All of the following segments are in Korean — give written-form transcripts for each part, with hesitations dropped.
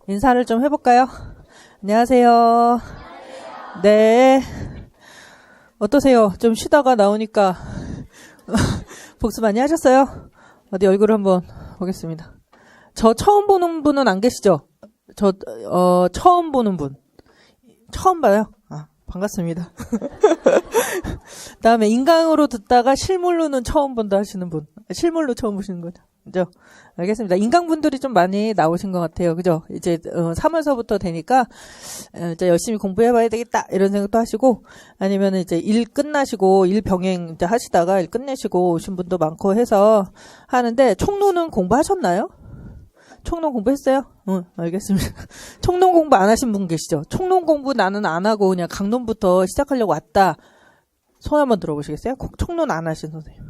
인사를 좀 해볼까요? 안녕하세요. 네. 어떠세요? 좀 쉬다가 나오니까 복습 많이 하셨어요? 어디 얼굴 한번 보겠습니다. 저 처음 보는 분은 안 계시죠? 처음 보는 분. 처음 봐요? 반갑습니다. 다음에 인강으로 듣다가 실물로는 처음 본다 하시는 분. 실물로 처음 보시는 거죠? 그죠? 알겠습니다. 인강분들이 좀 많이 나오신 것 같아요. 그죠? 이제 3월서부터 되니까 이제 열심히 공부해봐야 되겠다 이런 생각도 하시고, 아니면 이제 일 끝나시고 일 병행 이제 하시다가 일 끝내시고 오신 분도 많고 해서 하는데, 총론은 공부하셨나요? 총론 공부했어요? 응, 알겠습니다. 총론 공부 안 하신 분 계시죠? 총론 공부 나는 안 하고 그냥 강론부터 시작하려고 왔다. 손 한번 들어보시겠어요? 총론 안 하신 선생님.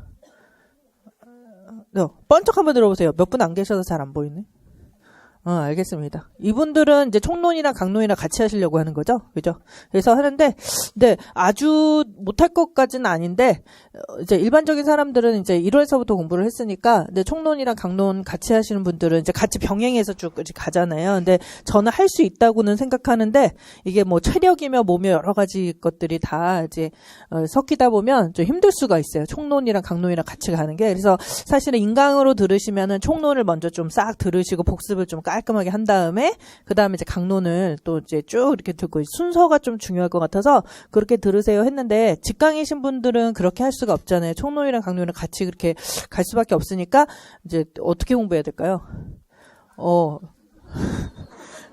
번쩍 한번 들어보세요. 몇 분 안 계셔서 잘 안 보이네. 알겠습니다. 이분들은 이제 총론이랑 강론이랑 같이 하시려고 하는 거죠. 그죠? 그래서 하는데, 네, 아주 못할 것까지는 아닌데, 이제 일반적인 사람들은 이제 1월서부터 공부를 했으니까, 근데 총론이랑 강론 같이 하시는 분들은 이제 같이 병행해서 쭉 가잖아요. 근데 저는 할 수 있다고는 생각하는데, 이게 뭐 체력이며 뭐며 여러 가지 것들이 다 이제 섞이다 보면 좀 힘들 수가 있어요. 총론이랑 강론이랑 같이 가는 게. 그래서 사실은 인강으로 들으시면은 총론을 먼저 좀 싹 들으시고 복습을 좀 깔끔하게 한 다음에, 그 다음에 이제 강론을 또 이제 쭉 이렇게 듣고, 순서가 좀 중요할 것 같아서 그렇게 들으세요 했는데, 직강이신 분들은 그렇게 할 수가 없잖아요. 총론이랑 강론을 같이 그렇게 갈 수밖에 없으니까, 이제 어떻게 공부해야 될까요?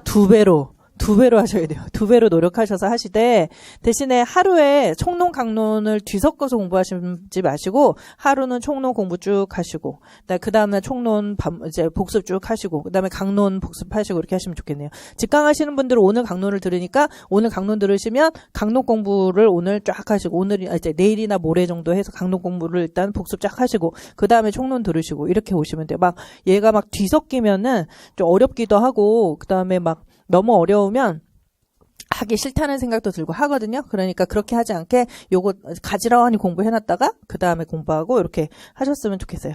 두 배로 하셔야 돼요. 두 배로 노력하셔서 하시되, 대신에 하루에 총론 강론을 뒤섞어서 공부하시지 마시고, 하루는 총론 공부 쭉 하시고, 그 다음에 총론 이제 복습 쭉 하시고, 그 다음에 강론 복습하시고, 이렇게 하시면 좋겠네요. 직강하시는 분들은 오늘 강론을 들으니까, 오늘 강론 들으시면 강론 공부를 오늘 쫙 하시고, 이제 내일이나 모레 정도 해서 강론 공부를 일단 복습 쫙 하시고, 그 다음에 총론 들으시고, 이렇게 오시면 돼요. 얘가 뒤섞이면은 좀 어렵기도 하고, 그 다음에 너무 어려우면 하기 싫다는 생각도 들고 하거든요. 그러니까 그렇게 하지 않게 요거 가지런히 공부해놨다가 그 다음에 공부하고 이렇게 하셨으면 좋겠어요.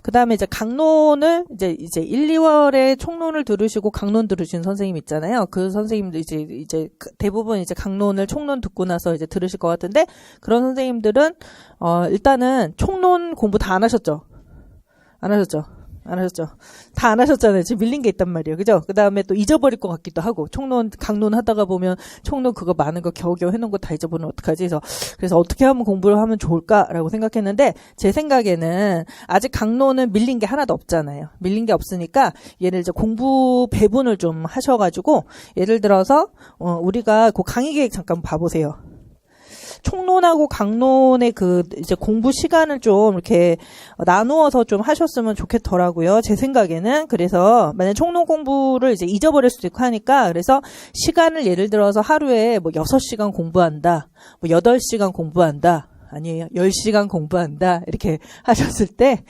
그 다음에 이제 강론을 이제 1, 2월에 총론을 들으시고 강론 들으신 선생님 있잖아요. 그 선생님들 이제 대부분 이제 강론을 총론 듣고 나서 이제 들으실 것 같은데, 그런 선생님들은 일단은 총론 공부 다 안 하셨죠? 안 하셨죠? 다 안 하셨잖아요. 지금 밀린 게 있단 말이에요. 그죠? 그 다음에 또 잊어버릴 것 같기도 하고, 총론, 강론 하다가 보면 총론 그거 많은 거 겨우겨우 해놓은 거 다 잊어버리면 어떡하지? 그래서 어떻게 하면 공부를 하면 좋을까라고 생각했는데, 제 생각에는 아직 강론은 밀린 게 하나도 없잖아요. 밀린 게 없으니까 얘를 이제 공부 배분을 좀 하셔가지고, 예를 들어서 우리가 그 강의 계획 잠깐 봐보세요. 총론하고 강론의 이제 공부 시간을 좀 이렇게 나누어서 좀 하셨으면 좋겠더라고요. 제 생각에는. 그래서 만약 총론 공부를 이제 잊어버릴 수도 있고 하니까, 그래서 시간을 예를 들어서 하루에 6시간 공부한다, 8시간 공부한다, 아니에요, 10시간 공부한다, 이렇게 하셨을 때,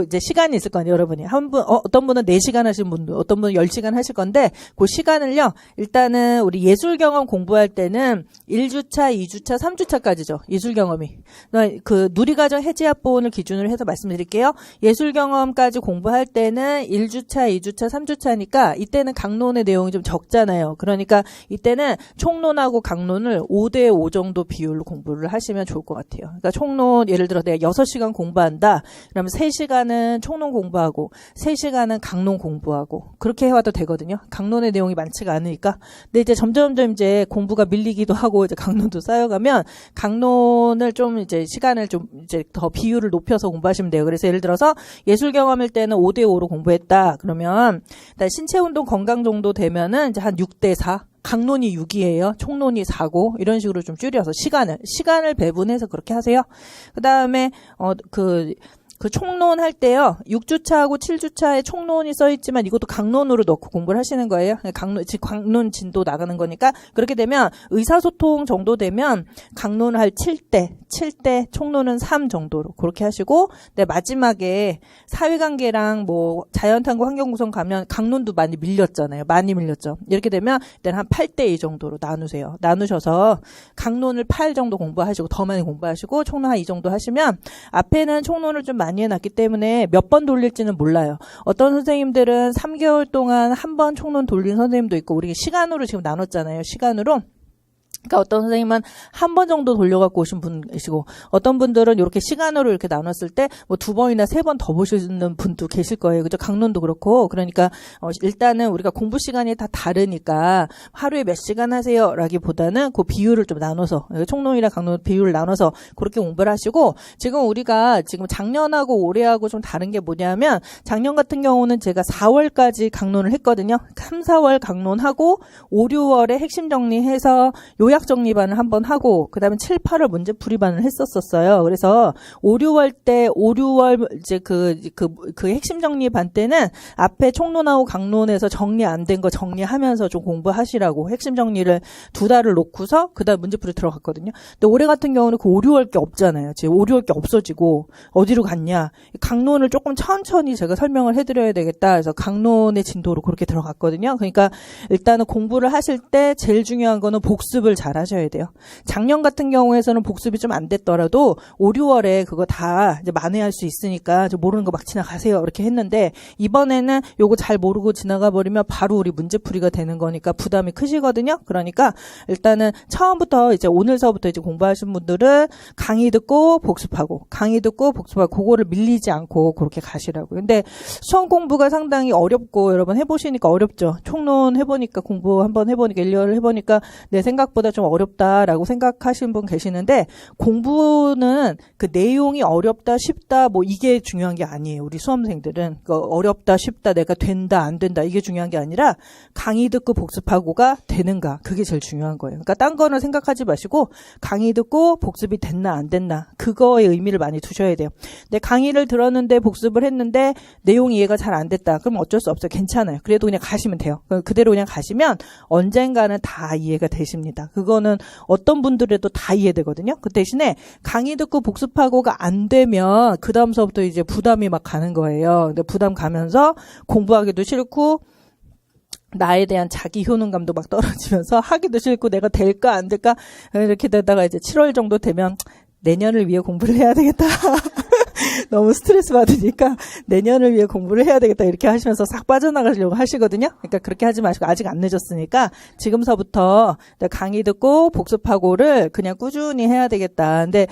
이제 시간이 있을 거 아니에요, 여러분이. 어떤 분은 4시간 하신 분도, 어떤 분은 10시간 하실 건데, 그 시간을요, 일단은 우리 예술 경험 공부할 때는 1주차, 2주차, 3주차까지죠. 예술 경험이. 누리과정 해지합본을 기준으로 해서 말씀드릴게요. 예술 경험까지 공부할 때는 1주차, 2주차, 3주차니까, 이때는 강론의 내용이 좀 적잖아요. 그러니까 이때는 총론하고 강론을 5대5 정도 비율로 공부를 하시면 좋을 것 같아요. 그러니까 총론, 예를 들어 내가 6시간 공부한다. 그러면 3시간은 총론 공부하고 3시간은 강론 공부하고, 그렇게 해와도 되거든요. 강론의 내용이 많지가 않으니까. 근데 이제 점점 이제 공부가 밀리기도 하고 이제 강론도 쌓여가면 강론을 좀 이제 시간을 좀 이제 더 비율을 높여서 공부하시면 돼요. 그래서 예를 들어서 예술 경험일 때는 5대5로 공부했다. 그러면 일단 신체 운동 건강 정도 되면은 이제 한 6대4. 강론이 6이에요. 총론이 4고, 이런 식으로 좀 줄여서 시간을 배분해서 그렇게 하세요. 그 다음에 그 총론 할 때요, 6주차하고 7주차에 총론이 써있지만 이것도 강론으로 넣고 공부를 하시는 거예요. 강론 진도 나가는 거니까. 그렇게 되면 의사소통 정도 되면 강론을 할 7대, 총론은 3 정도로 그렇게 하시고, 네, 마지막에 사회관계랑 자연탐구 환경구성 가면 강론도 많이 밀렸잖아요. 많이 밀렸죠. 이렇게 되면 일단 한 8대2 정도로 나누세요. 나누셔서 강론을 8 정도 공부하시고, 더 많이 공부하시고, 총론 한 2 정도 하시면 앞에는 총론을 좀 많이 많이 해놨기 때문에 몇 번 돌릴지는 몰라요. 어떤 선생님들은 3개월 동안 한 번 총론 돌린 선생님도 있고, 우리 시간으로 지금 나눴잖아요. 시간으로. 그러니까 어떤 선생님은 한 번 정도 돌려갖고 오신 분이시고, 어떤 분들은 이렇게 시간으로 이렇게 나눴을 때 뭐 2번이나 3번 더 보시는 분도 계실 거예요. 그죠? 강론도 그렇고. 그러니까 일단은 우리가 공부 시간이 다 다르니까 하루에 몇 시간 하세요? 라기보다는 그 비율을 좀 나눠서, 총론이랑 강론 비율을 나눠서 그렇게 공부를 하시고, 지금 우리가 지금 작년하고 올해하고 좀 다른 게 뭐냐면, 작년 같은 경우는 제가 4월까지 강론을 했거든요. 3, 4월 강론하고 5, 6월에 핵심 정리해서 요약 정리반을 한번 하고, 그 다음에 7, 8월 문제풀이반을 했었어요. 그래서 5, 6월 이제 그 핵심 정리반 때는 앞에 총론하고 강론에서 정리 안 된 거 정리하면서 좀 공부하시라고 핵심 정리를 2달을 놓고서 그 다음 문제풀이 들어갔거든요. 근데 올해 같은 경우는 그 5, 6월 게 없잖아요. 지금 5, 6월 게 없어지고 어디로 갔냐. 강론을 조금 천천히 제가 설명을 해드려야 되겠다. 그래서 강론의 진도로 그렇게 들어갔거든요. 그러니까 일단은 공부를 하실 때 제일 중요한 거는 복습을 잘 하셔야 돼요. 작년 같은 경우에서는 복습이 좀 안 됐더라도 5, 6월에 그거 다 이제 만회할 수 있으니까 모르는 거 막 지나가세요. 이렇게 했는데, 이번에는 요거 잘 모르고 지나가 버리면 바로 우리 문제풀이가 되는 거니까 부담이 크시거든요. 그러니까 일단은 처음부터 이제 오늘서부터 이제 공부하신 분들은 강의 듣고 복습하고, 강의 듣고 복습하고, 그거를 밀리지 않고 그렇게 가시라고. 근데 수험 공부가 상당히 어렵고, 여러분 해보시니까 어렵죠. 총론 해보니까, 공부 한번 해보니까, 1년을 해보니까 내 생각보다 좀 어렵다라고 생각하시는 분 계시는데, 공부는 그 내용이 어렵다 쉽다 뭐 이게 중요한 게 아니에요. 우리 수험생들은 어렵다 쉽다 내가 된다 안 된다 이게 중요한 게 아니라 강의 듣고 복습하고가 되는가, 그게 제일 중요한 거예요. 그러니까 딴 거는 생각하지 마시고 강의 듣고 복습이 됐나 안 됐나, 그거에 의미를 많이 두셔야 돼요. 근데 강의를 들었는데 복습을 했는데 내용이 이해가 잘 안 됐다, 그럼 어쩔 수 없어요. 괜찮아요. 그래도 그냥 가시면 돼요. 그대로 그냥 가시면 언젠가는 다 이해가 되십니다. 그거는 어떤 분들에도 다 이해되거든요. 그 대신에 강의 듣고 복습하고가 안 되면 그 다음서부터 이제 부담이 막 가는 거예요. 근데 부담 가면서 공부하기도 싫고 나에 대한 자기 효능감도 막 떨어지면서 하기도 싫고 내가 될까 안 될까 이렇게 되다가 이제 7월 정도 되면 내년을 위해 공부를 해야 되겠다. 너무 스트레스 받으니까 내년을 위해 공부를 해야 되겠다 이렇게 하시면서 싹 빠져나가려고 하시거든요. 그러니까 그렇게 하지 마시고 아직 안 늦었으니까 지금서부터 강의 듣고 복습하고를 그냥 꾸준히 해야 되겠다. 근데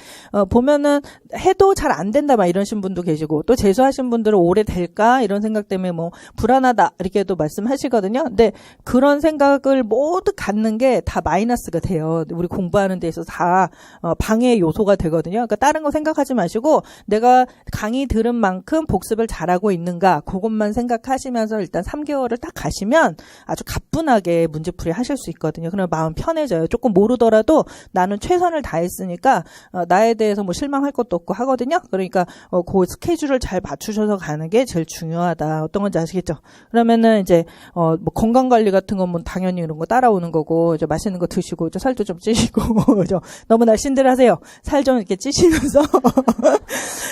보면은 해도 잘 안 된다 막 이러신 분도 계시고, 또 재수하신 분들은 올해 될까 이런 생각 때문에 뭐 불안하다 이렇게도 말씀하시거든요. 근데 그런 생각을 모두 갖는 게 다 마이너스가 돼요. 우리 공부하는 데 있어서 다 방해 요소가 되거든요. 그러니까 다른 거 생각하지 마시고 내가 강의 들은 만큼 복습을 잘하고 있는가, 그것만 생각하시면서 일단 3개월을 딱 가시면 아주 가뿐하게 문제풀이 하실 수 있거든요. 그러면 마음 편해져요. 조금 모르더라도 나는 최선을 다했으니까 나에 대해서 뭐 실망할 것도 없고 하거든요. 그러니까 그 스케줄을 잘 맞추셔서 가는 게 제일 중요하다. 어떤 건지 아시겠죠? 그러면은 이제 뭐 건강 관리 같은 건 뭐 당연히 이런 거 따라오는 거고, 이제 맛있는 거 드시고 살도 좀 찌시고 그죠? 너무 날씬들하세요. 살 좀 이렇게 찌시면서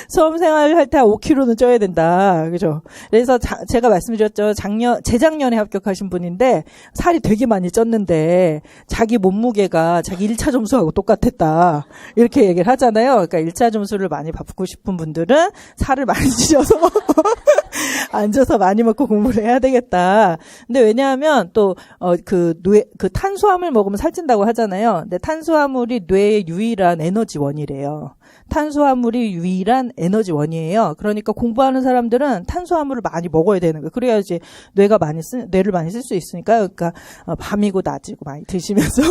수험생활 할 때 5kg는 쪄야 된다. 그죠? 그래서 제가 말씀드렸죠. 재작년에 합격하신 분인데 살이 되게 많이 쪘는데 자기 몸무게가 자기 1차 점수하고 똑같았다. 이렇게 얘기를 하잖아요. 그러니까 1차 점수를 많이 받고 싶은 분들은 살을 많이 찌셔서 앉아서 많이 먹고 공부를 해야 되겠다. 근데 왜냐하면 또 그 탄수화물 먹으면 살찐다고 하잖아요. 근데 탄수화물이 뇌의 유일한 에너지원이래요. 탄수화물이 유일한 에너지원이에요. 그러니까 공부하는 사람들은 탄수화물을 많이 먹어야 되는 거예요. 그래야지 뇌를 많이 쓸 수 있으니까. 그러니까 밤이고 낮이고 많이 드시면서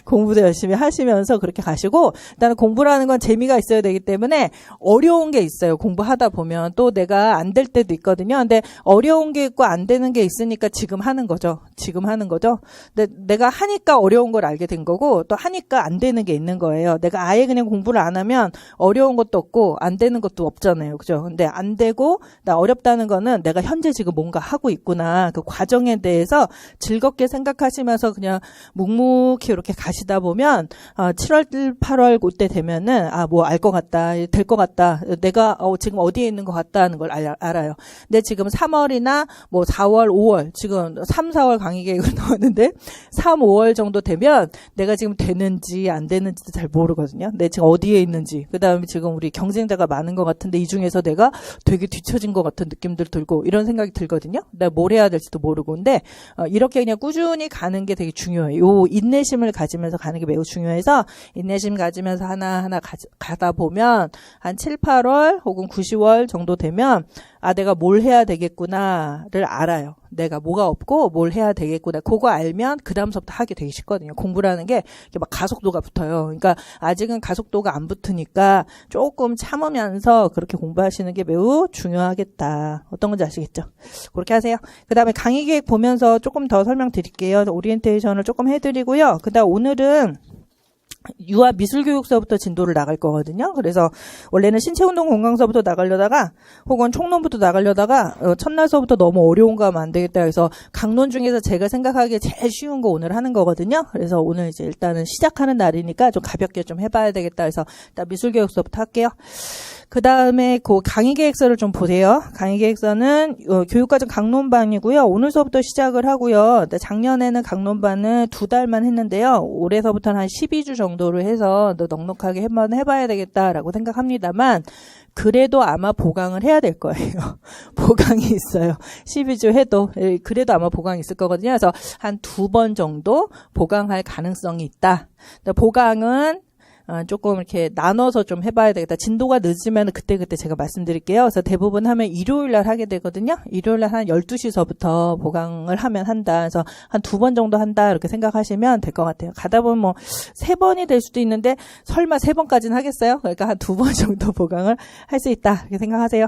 공부도 열심히 하시면서 그렇게 가시고, 일단은 공부라는 건 재미가 있어야 되기 때문에 어려운 게 있어요. 공부하다 보면 또 내가 안 될 때도 있거든요. 근데 어려운 게 있고 안 되는 게 있으니까 지금 하는 거죠. 근데 내가 하니까 어려운 걸 알게 된 거고, 또 하니까 안 되는 게 있는 거예요. 내가 아예 그냥 공부를 안 하면 어려운 것도 없고 안 되는 것도 없잖아요. 그죠? 근데 안 되고 나 어렵다는 거는 내가 현재 지금 뭔가 하고 있구나. 그 과정에 대해서 즐겁게 생각하시면서 그냥 묵묵히 이렇게 가시 지다 보면 7월, 8월 그때 되면은 뭐 알 것 같다, 될 것 같다, 내가 지금 어디에 있는 것 같다 하는 걸 알아요. 근데 지금 3월이나 뭐 4월, 5월 지금 3, 4월 강의 계획을 넣었는데 3, 5월 정도 되면 내가 지금 되는지 안 되는지도 잘 모르거든요. 내 지금 어디에 있는지, 그다음에 지금 우리 경쟁자가 많은 것 같은데 이 중에서 내가 되게 뒤처진 것 같은 느낌들 들고 이런 생각이 들거든요. 내가 뭘 해야 될지도 모르고. 근데 이렇게 그냥 꾸준히 가는 게 되게 중요해요. 요 인내심을 가지면서 가는 게 매우 중요해서 인내심 가지면서 하나하나 가다 보면 한 7, 8월 혹은 9, 10월 정도 되면 내가 뭘 해야 되겠구나를 알아요. 내가 뭐가 없고 뭘 해야 되겠구나. 그거 알면 그 다음서부터 하기 되게 쉽거든요. 공부라는 게 막 가속도가 붙어요. 그러니까 아직은 가속도가 안 붙으니까 조금 참으면서 그렇게 공부하시는 게 매우 중요하겠다. 어떤 건지 아시겠죠? 그렇게 하세요. 그 다음에 강의 계획 보면서 조금 더 설명드릴게요. 오리엔테이션을 조금 해드리고요. 그 다음 오늘은 유아 미술교육서부터 진도를 나갈 거거든요. 그래서 원래는 신체운동 건강서부터 나가려다가 혹은 총론부터 나가려다가 첫날서부터 너무 어려운 거 하면 안 되겠다 해서 강론 중에서 제가 생각하기에 제일 쉬운 거 오늘 하는 거거든요. 그래서 오늘 이제 일단은 시작하는 날이니까 좀 가볍게 좀 해봐야 되겠다 해서 일단 미술교육서부터 할게요. 그 다음에 그 강의 계획서를 좀 보세요. 강의 계획서는 교육과정 강론반이고요. 오늘서부터 시작을 하고요. 작년에는 강론반은 2달만 했는데요. 올해서부터는 한 12주 정도를 해서 너 넉넉하게 한번 해봐야 되겠다라고 생각합니다만 그래도 아마 보강을 해야 될 거예요. 보강이 있어요. 12주 해도 그래도 아마 보강이 있을 거거든요. 그래서 한 2번 정도 보강할 가능성이 있다. 보강은 조금 이렇게 나눠서 좀 해봐야 되겠다. 진도가 늦으면 그때그때 제가 말씀드릴게요. 그래서 대부분 하면 일요일날 하게 되거든요. 일요일날 한 12시서부터 보강을 하면 한다. 그래서 한 2번 정도 한다. 이렇게 생각하시면 될 것 같아요. 가다 보면 뭐 3번이 될 수도 있는데 설마 3번까지는 하겠어요? 그러니까 한 2번 정도 보강을 할 수 있다. 이렇게 생각하세요.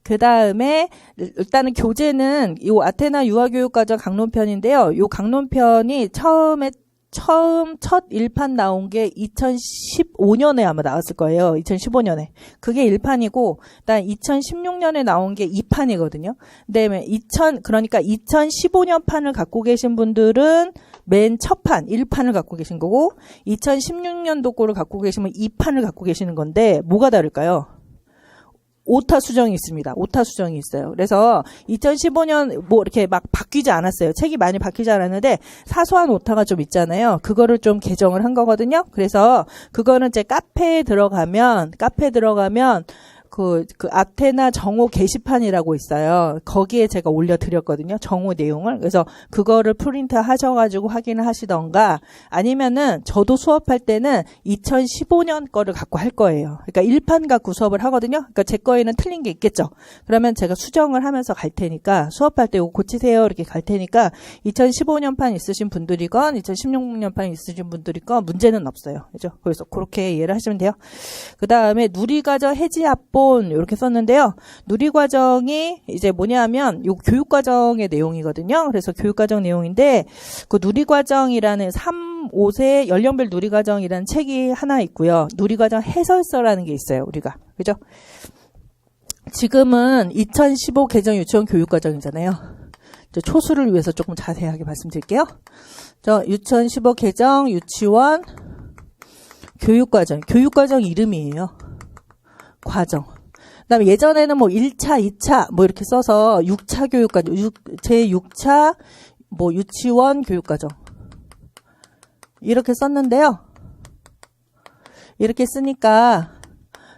그 다음에 일단은 교재는 이 아테나 유아교육과정 강론편인데요. 이 강론편이 첫 1판 나온 게 2015년에 아마 나왔을 거예요. 2015년에. 그게 1판이고, 그다음 2016년에 나온 게 2판이거든요. 그다음에 그러니까 2015년 판을 갖고 계신 분들은 맨 첫 판, 1판을 갖고 계신 거고, 2016년도 거를 갖고 계시면 2판을 갖고 계시는 건데, 뭐가 다를까요? 오타 수정이 있습니다. 오타 수정이 있어요. 그래서 2015년 뭐 이렇게 막 바뀌지 않았어요. 책이 많이 바뀌지 않았는데 사소한 오타가 좀 있잖아요. 그거를 좀 개정을 한 거거든요. 그래서 그거는 제 카페에 들어가면 그 아테나 정오 게시판이라고 있어요. 거기에 제가 올려드렸거든요. 정오 내용을. 그래서 그거를 프린트 하셔가지고 확인을 하시던가 아니면은 저도 수업할 때는 2015년 거를 갖고 할 거예요. 그러니까 1판 갖고 수업을 하거든요. 그러니까 제 거에는 틀린 게 있겠죠. 그러면 제가 수정을 하면서 갈 테니까 수업할 때 이거 고치세요. 이렇게 갈 테니까 2015년 판 있으신 분들이건 2016년 판 있으신 분들이건 문제는 없어요. 그죠? 그래서 그렇게 이해를 하시면 돼요. 그 다음에 누리과정 해지합본 이렇게 썼는데요. 누리과정이 이제 뭐냐면 요 교육과정의 내용이거든요. 그래서 교육과정 내용인데 그 누리과정이라는 3, 5세 연령별 누리과정이라는 책이 하나 있고요. 누리과정 해설서라는 게 있어요. 우리가. 그죠? 지금은 2015 개정 유치원 교육과정이잖아요. 초수를 위해서 조금 자세하게 말씀드릴게요. 2015 개정 유치원 교육과정 이름이에요. 과정. 그다음에 예전에는 뭐 1차, 2차 뭐 이렇게 써서 6차 교육과정, 제6차 뭐 유치원 교육과정 이렇게 썼는데요. 이렇게 쓰니까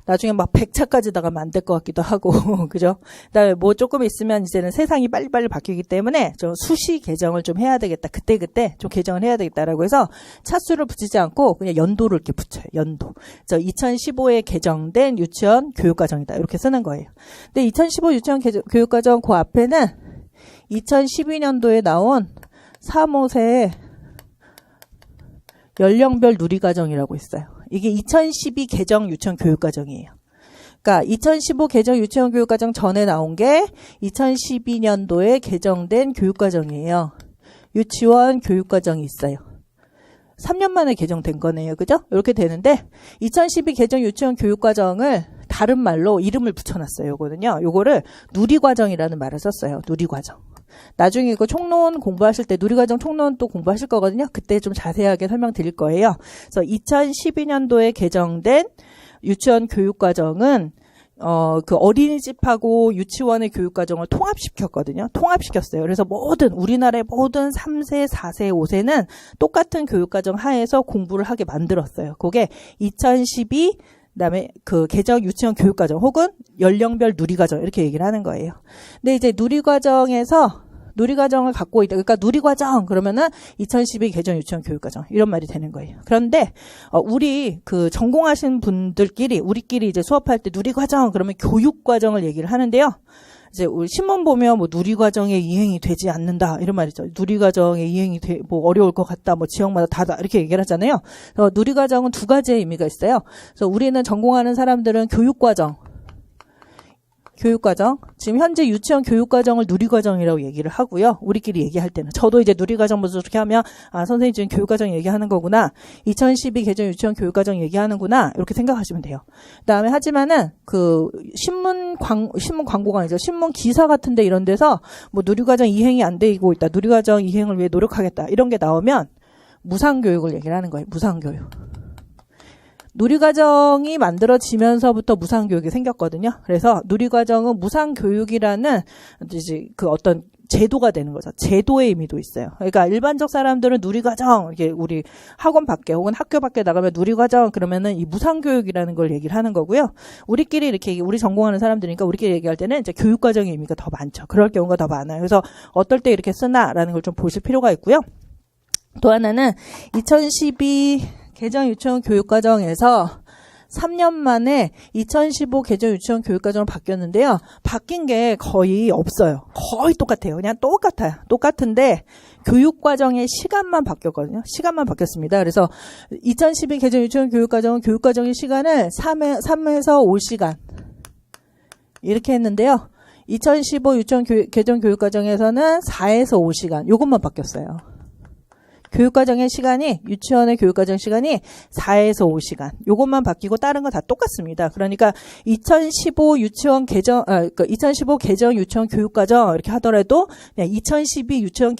나중에 막 100차까지 나가면 안 될 것 같기도 하고, 그죠? 그다음에 뭐 조금 있으면 이제는 세상이 빨리빨리 바뀌기 때문에 좀 수시 개정을 좀 해야 되겠다. 그때 좀 개정을 해야 되겠다라고 해서 차수를 붙이지 않고 그냥 연도를 이렇게 붙여요. 연도. 그래서 2015에 개정된 유치원 교육과정이다. 이렇게 쓰는 거예요. 근데 2015 유치원 교육과정 그 앞에는 2012년도에 나온 3, 5세 연령별 누리과정이라고 있어요. 이게 2012 개정 유치원 교육과정이에요. 그러니까 2015 개정 유치원 교육과정 전에 나온 게 2012년도에 개정된 교육과정이에요. 유치원 교육과정이 있어요. 3년 만에 개정된 거네요. 그죠? 이렇게 되는데 2012 개정 유치원 교육과정을 다른 말로 이름을 붙여놨어요. 요거는요. 요거를 누리과정이라는 말을 썼어요. 누리과정. 나중에 이거 총론 공부하실 때 누리과정 총론 또 공부하실 거거든요. 그때 좀 자세하게 설명드릴 거예요. 그래서 2012년도에 개정된 유치원 교육과정은 그 어린이집하고 유치원의 교육과정을 통합시켰거든요. 통합시켰어요. 그래서 우리나라의 모든 3세, 4세, 5세는 똑같은 교육과정 하에서 공부를 하게 만들었어요. 그게 2012 그다음에 그 개정 유치원 교육과정 혹은 연령별 누리과정 이렇게 얘기를 하는 거예요. 근데 이제 누리과정을 갖고 있다. 그러니까 누리과정 그러면은 2012 개정 유치원 교육과정 이런 말이 되는 거예요. 그런데 우리 그 전공하신 분들끼리 우리끼리 이제 수업할 때 누리과정 그러면 교육과정을 얘기를 하는데요. 이제 우리 신문 보면 뭐 누리과정의 이행이 되지 않는다 이런 말이죠. 누리과정의 이행이 뭐 어려울 것 같다. 뭐 지역마다 다다 이렇게 얘기를 하잖아요. 누리과정은 두 가지의 의미가 있어요. 그래서 우리는 전공하는 사람들은 교육과정 지금 현재 유치원 교육과정을 누리과정이라고 얘기를 하고요. 우리끼리 얘기할 때는 저도 이제 누리과정 무슨 이렇게 하면 선생님 지금 교육과정 얘기하는 거구나. 2012 개정 유치원 교육과정 얘기하는구나. 이렇게 생각하시면 돼요. 그다음에 하지만은 그 신문 광고가 아니죠. 신문 기사 같은데 이런 데서 뭐 누리과정 이행이 안 되고 있다. 누리과정 이행을 위해 노력하겠다. 이런 게 나오면 무상교육을 얘기를 하는 거예요. 무상교육. 누리과정이 만들어지면서부터 무상교육이 생겼거든요. 그래서 누리과정은 무상교육이라는 이제 그 어떤 제도가 되는 거죠. 제도의 의미도 있어요. 그러니까 일반적 사람들은 누리과정, 이렇게 우리 학원 밖에 혹은 학교 밖에 나가면 누리과정 그러면은 이 무상교육이라는 걸 얘기를 하는 거고요. 우리끼리 이렇게 우리 전공하는 사람들이니까 우리끼리 얘기할 때는 이제 교육과정의 의미가 더 많죠. 그럴 경우가 더 많아요. 그래서 어떨 때 이렇게 쓰나라는 걸 좀 보실 필요가 있고요. 또 하나는 2012 개정 유치원 교육과정에서 3년 만에 2015 개정 유치원 교육과정으로 바뀌었는데요. 바뀐 게 거의 없어요. 거의 똑같아요. 그냥 똑같아요. 똑같은데 교육과정의 시간만 바뀌었거든요. 시간만 바뀌었습니다. 그래서 2012 개정 유치원 교육과정은 교육과정의 시간을 3에서 5시간 이렇게 했는데요. 2015 유치원 개정 교육과정에서는 4에서 5시간 요것만 바뀌었어요. 교육과정의 시간이 유치원의 교육과정 시간이 4에서 5시간. 요것만 바뀌고 다른 건 다 똑같습니다. 그러니까 2015 유치원 개정 2015 개정 유치원 교육과정 이렇게 하더라도 그냥 2012 유치원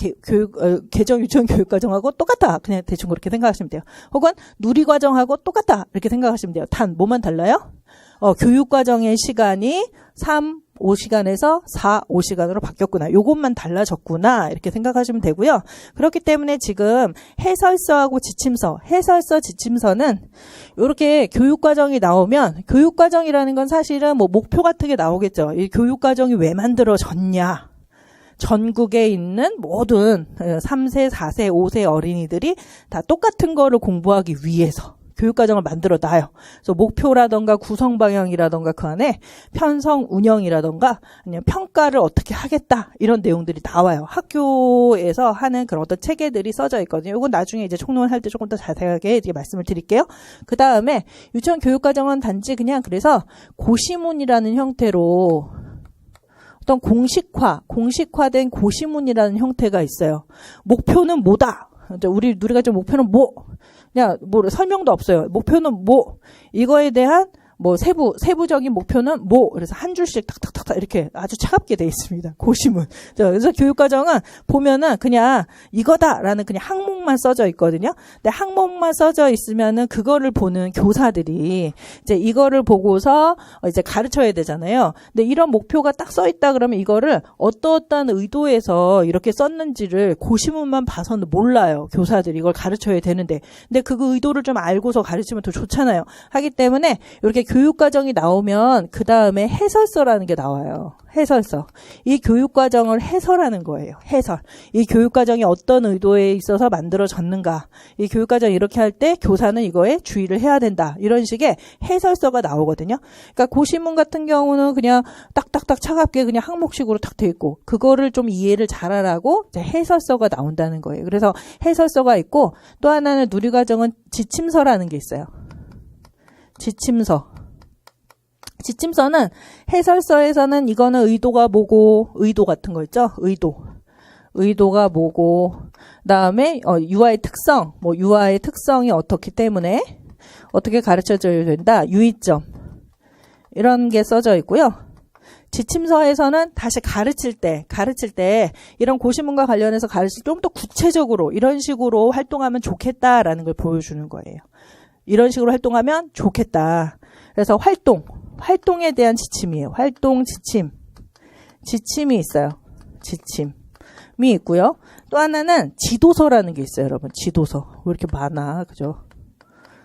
개정 유치원 교육과정하고 똑같다. 그냥 대충 그렇게 생각하시면 돼요. 혹은 누리과정하고 똑같다. 이렇게 생각하시면 돼요. 단 뭐만 달라요? 교육과정의 시간이 5시간에서 5시간으로 바뀌었구나. 요것만 달라졌구나. 이렇게 생각하시면 되고요. 그렇기 때문에 지금 해설서하고 지침서, 지침서는 이렇게 교육과정이 나오면 교육과정이라는 건 사실은 뭐 목표 같은 게 나오겠죠. 이 교육과정이 왜 만들어졌냐. 전국에 있는 모든 3세, 4세, 5세 어린이들이 다 똑같은 거를 공부하기 위해서 교육과정을 만들어 놔요. 그래서 목표라던가 구성 방향이라던가 그 안에 편성 운영이라던가 아니면 평가를 어떻게 하겠다 이런 내용들이 나와요. 학교에서 하는 그런 어떤 체계들이 써져 있거든요. 이건 나중에 이제 총론할 때 조금 더 자세하게 이제 말씀을 드릴게요. 그 다음에 유치원 교육과정은 단지 그냥 그래서 고시문이라는 형태로 어떤 공식화된 고시문이라는 형태가 있어요. 목표는 뭐다? 우리가 좀 목표는 뭐? 그냥 뭐 설명도 없어요. 목표는 뭐? 이거에 대한 뭐 세부적인 목표는 뭐? 그래서 한 줄씩 탁탁탁탁 이렇게 아주 차갑게 돼 있습니다. 고시문. 그래서 교육과정은 보면은 그냥 이거다라는 그냥 항목만 써져 있거든요. 근데 항목만 써져 있으면은 그거를 보는 교사들이 이제 이거를 보고서 이제 가르쳐야 되잖아요. 근데 이런 목표가 딱 써 있다 그러면 이거를 어떠한 의도에서 이렇게 썼는지를 고시문만 봐서는 몰라요. 교사들이 이걸 가르쳐야 되는데. 근데 그 의도를 좀 알고서 가르치면 더 좋잖아요. 하기 때문에 이렇게 교육과정이 나오면 그 다음에 해설서라는 게 나와요. 해설서. 이 교육과정을 해설하는 거예요. 해설. 이 교육과정이 어떤 의도에 있어서 만들어졌는가. 이 교육과정 이렇게 할 때 교사는 이거에 주의를 해야 된다. 이런 식의 해설서가 나오거든요. 그러니까 고시문 같은 경우는 그냥 딱딱딱 차갑게 그냥 항목식으로 딱 돼 있고 그거를 좀 이해를 잘하라고 이제 해설서가 나온다는 거예요. 그래서 해설서가 있고 또 하나는 누리과정은 지침서라는 게 있어요. 지침서는 해설서에서는 이거는 의도가 뭐고 의도 같은 거 있죠? 의도가 뭐고 그다음에 유아의 특성, 뭐 유아의 특성이 어떻기 때문에 어떻게 가르쳐줘야 된다. 유의점 이런 게 써져 있고요. 지침서에서는 다시 가르칠 때 이런 고시문과 관련해서 가르칠 때 좀 더 구체적으로 이런 식으로 활동하면 좋겠다라는 걸 보여주는 거예요. 이런 식으로 활동하면 좋겠다. 그래서 활동에 대한 지침이에요. 활동 지침이 있어요. 지침이 있고요. 또 하나는 지도서라는 게 있어요, 여러분. 지도서. 왜 이렇게 많아, 그죠?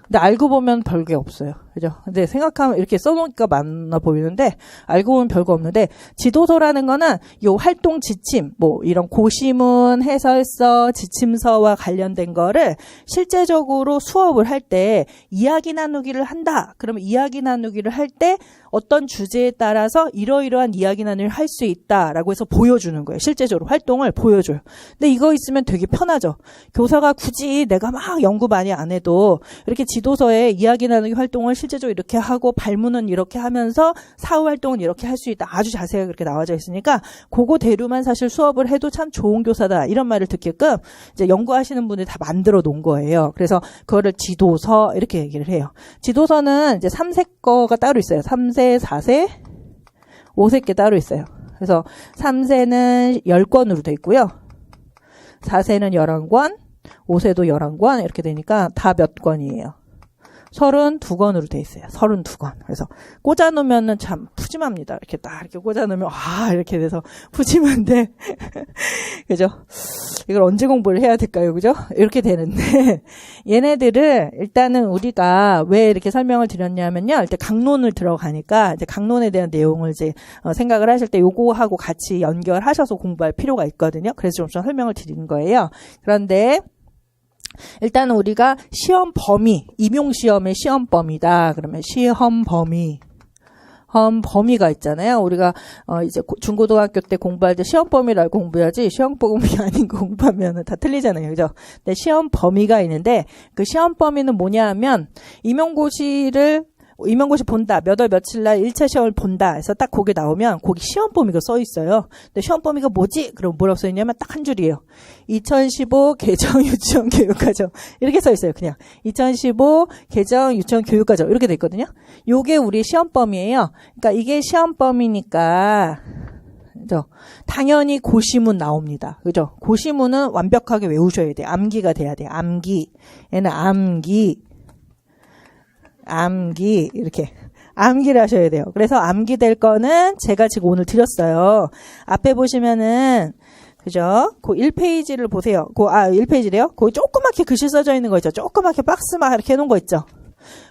근데 알고 보면 별게 없어요. 그죠? 근데 생각하면 이렇게 써놓으니까 많아 보이는데, 알고 보면 별거 없는데, 지도서라는 거는 요 활동 지침, 뭐, 이런 고시문, 해설서, 지침서와 관련된 거를 실제적으로 수업을 할 때 이야기 나누기를 한다. 그러면 이야기 나누기를 할 때 어떤 주제에 따라서 이러이러한 이야기 나누기를 할 수 있다라고 해서 보여주는 거예요. 실제적으로 활동을 보여줘요. 근데 이거 있으면 되게 편하죠. 교사가 굳이 내가 막 연구 많이 안 해도 이렇게 지도서에 이야기 나누기 활동을 실제적으로 이렇게 하고 발문은 이렇게 하면서 사후 활동은 이렇게 할 수 있다. 아주 자세하게 그렇게 나와져 있으니까 그거 대로만 사실 수업을 해도 참 좋은 교사다. 이런 말을 듣게끔 이제 연구하시는 분들이 다 만들어 놓은 거예요. 그래서 그거를 지도서 이렇게 얘기를 해요. 지도서는 이제 3세 거가 따로 있어요. 3세, 4세, 5세 게 따로 있어요. 그래서 3세는 10권으로 돼 있고요. 4세는 11권, 5세도 11권 이렇게 되니까 다 몇 권이에요. 32권으로 돼 있어요. 32권. 그래서 꽂아놓으면은 참 푸짐합니다. 이렇게 딱 이렇게 꽂아놓으면 이렇게 돼서 푸짐한데 그죠? 이걸 언제 공부를 해야 될까요? 그죠? 이렇게 되는데 얘네들을 일단은 우리가 왜 이렇게 설명을 드렸냐면요. 일단 강론을 들어가니까 이제 강론에 대한 내용을 이제 생각을 하실 때 요거하고 같이 연결하셔서 공부할 필요가 있거든요. 그래서 좀 설명을 드리는 거예요. 그런데 일단 우리가 시험 범위, 임용시험의 시험 범위다. 그러면 시험 범위가 있잖아요. 우리가 이제 중고등학교 때 공부할 때 시험 범위를 알고 공부해야지 시험 범위 아닌 거 공부하면 다 틀리잖아요. 그죠? 근데 시험 범위가 있는데 그 시험 범위는 뭐냐 하면 임용고시 본다. 몇 월 며칠 날 1차 시험을 본다. 해서 딱 거기 나오면 거기 시험 범위가 써 있어요. 근데 시험 범위가 뭐지? 그럼 뭐라고 써 있냐면 딱 한 줄이에요. 2015 개정 유치원 교육과정. 이렇게 써 있어요. 그냥 2015 개정 유치원 교육과정 이렇게 돼 있거든요. 요게 우리 시험 범위예요. 그러니까 이게 시험 범위니까 그죠? 당연히 고시문 나옵니다. 그죠? 고시문은 완벽하게 외우셔야 돼요. 암기가 돼야 돼요. 암기. 얘는 암기 이렇게 암기를 하셔야 돼요. 그래서 암기될 거는 제가 지금 오늘 드렸어요. 앞에 보시면은 그죠? 그 1페이지를 보세요. 1페이지래요? 거기 조그맣게 글씨 써져 있는 거 있죠? 조그맣게 박스만 이렇게 해놓은 거 있죠?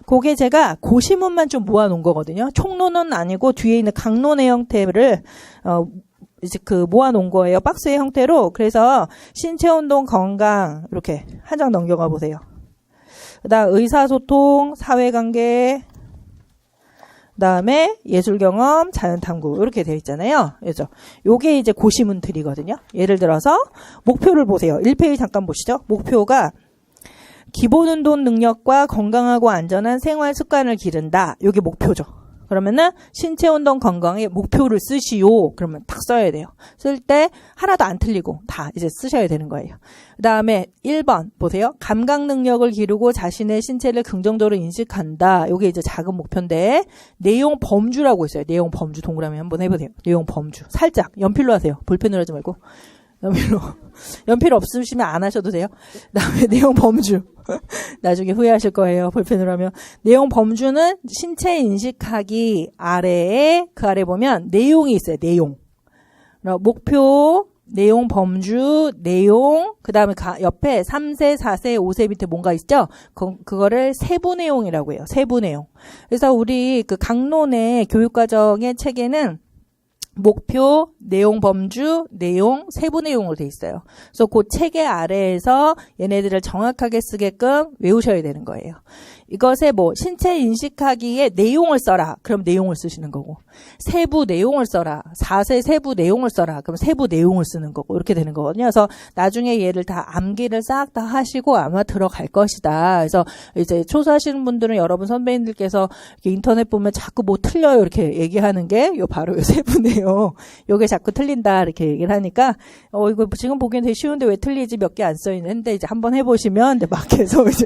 그게 제가 고시문만 좀 모아놓은 거거든요. 총론은 아니고 뒤에 있는 강론의 형태를 이제 모아놓은 거예요. 박스의 형태로. 그래서 신체운동 건강 이렇게 한 장 넘겨가 보세요. 그다음 의사소통, 사회관계, 그다음에 예술경험, 자연탐구 이렇게 되어 있잖아요. 그죠? 요게 이제 고시문들이거든요. 예를 들어서 목표를 보세요. 1페이지 잠깐 보시죠. 목표가 기본운동 능력과 건강하고 안전한 생활 습관을 기른다. 요게 목표죠. 그러면은 신체운동 건강에 목표를 쓰시오. 그러면 딱 써야 돼요. 쓸 때 하나도 안 틀리고 다 이제 쓰셔야 되는 거예요. 그 다음에 1번 보세요. 감각 능력을 기르고 자신의 신체를 긍정적으로 인식한다. 요게 이제 작은 목표인데 내용 범주라고 있어요. 내용 범주 동그라미 한번 해보세요. 내용 범주. 살짝 연필로 하세요. 볼펜으로 하지 말고. 연필 없으시면 안 하셔도 돼요. 그다음에 내용 범주. 나중에 후회하실 거예요. 볼펜으로 하면. 내용 범주는 신체 인식하기 아래에 그 아래 보면 내용이 있어요. 내용. 목표, 내용 범주, 내용, 그 다음에 옆에 3세, 4세, 5세 밑에 뭔가 있죠? 그거를 세부 내용이라고 해요. 세부 내용. 그래서 우리 그 강론의 교육과정의 책에는 목표, 내용 범주, 내용, 세부 내용으로 돼 있어요. 그래서 그 책의 아래에서 얘네들을 정확하게 쓰게끔 외우셔야 되는 거예요. 이것에 신체 인식하기에 내용을 써라. 그럼 내용을 쓰시는 거고. 세부 내용을 써라. 4세 세부 내용을 써라. 그럼 세부 내용을 쓰는 거고. 이렇게 되는 거거든요. 그래서 나중에 얘를 다 암기를 싹 다 하시고 아마 들어갈 것이다. 그래서 이제 초수하시는 분들은 여러분 선배님들께서 인터넷 보면 자꾸 틀려요. 이렇게 얘기하는 게 바로 요 세부 내용. 거예요. 요게 자꾸 틀린다 이렇게 얘기를 하니까 이거 지금 보기엔 되게 쉬운데 왜 틀리지 몇 개 안 써있는데 이제 한번 해보시면 막 계속 이제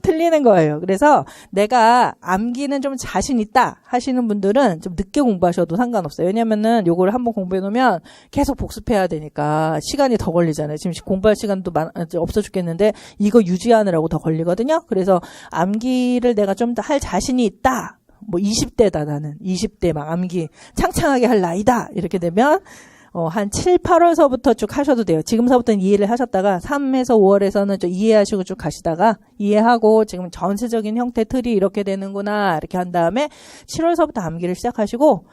틀리는 거예요. 그래서 내가 암기는 좀 자신 있다 하시는 분들은 좀 늦게 공부하셔도 상관없어요. 왜냐면은 요거를 한번 공부해 놓으면 계속 복습해야 되니까 시간이 더 걸리잖아요. 지금 공부할 시간도 없어 죽겠는데 이거 유지하느라고 더 걸리거든요. 그래서 암기를 내가 좀 더 할 자신이 있다. 뭐 20대다 나는. 20대 막 암기 창창하게 할 나이다. 이렇게 되면 한 7, 8월서부터 쭉 하셔도 돼요. 지금서부터는 이해를 하셨다가 3에서 5월에서는 좀 이해하시고 쭉 가시다가 이해하고 지금 전체적인 형태 틀이 이렇게 되는구나 이렇게 한 다음에 7월서부터 암기를 시작하시고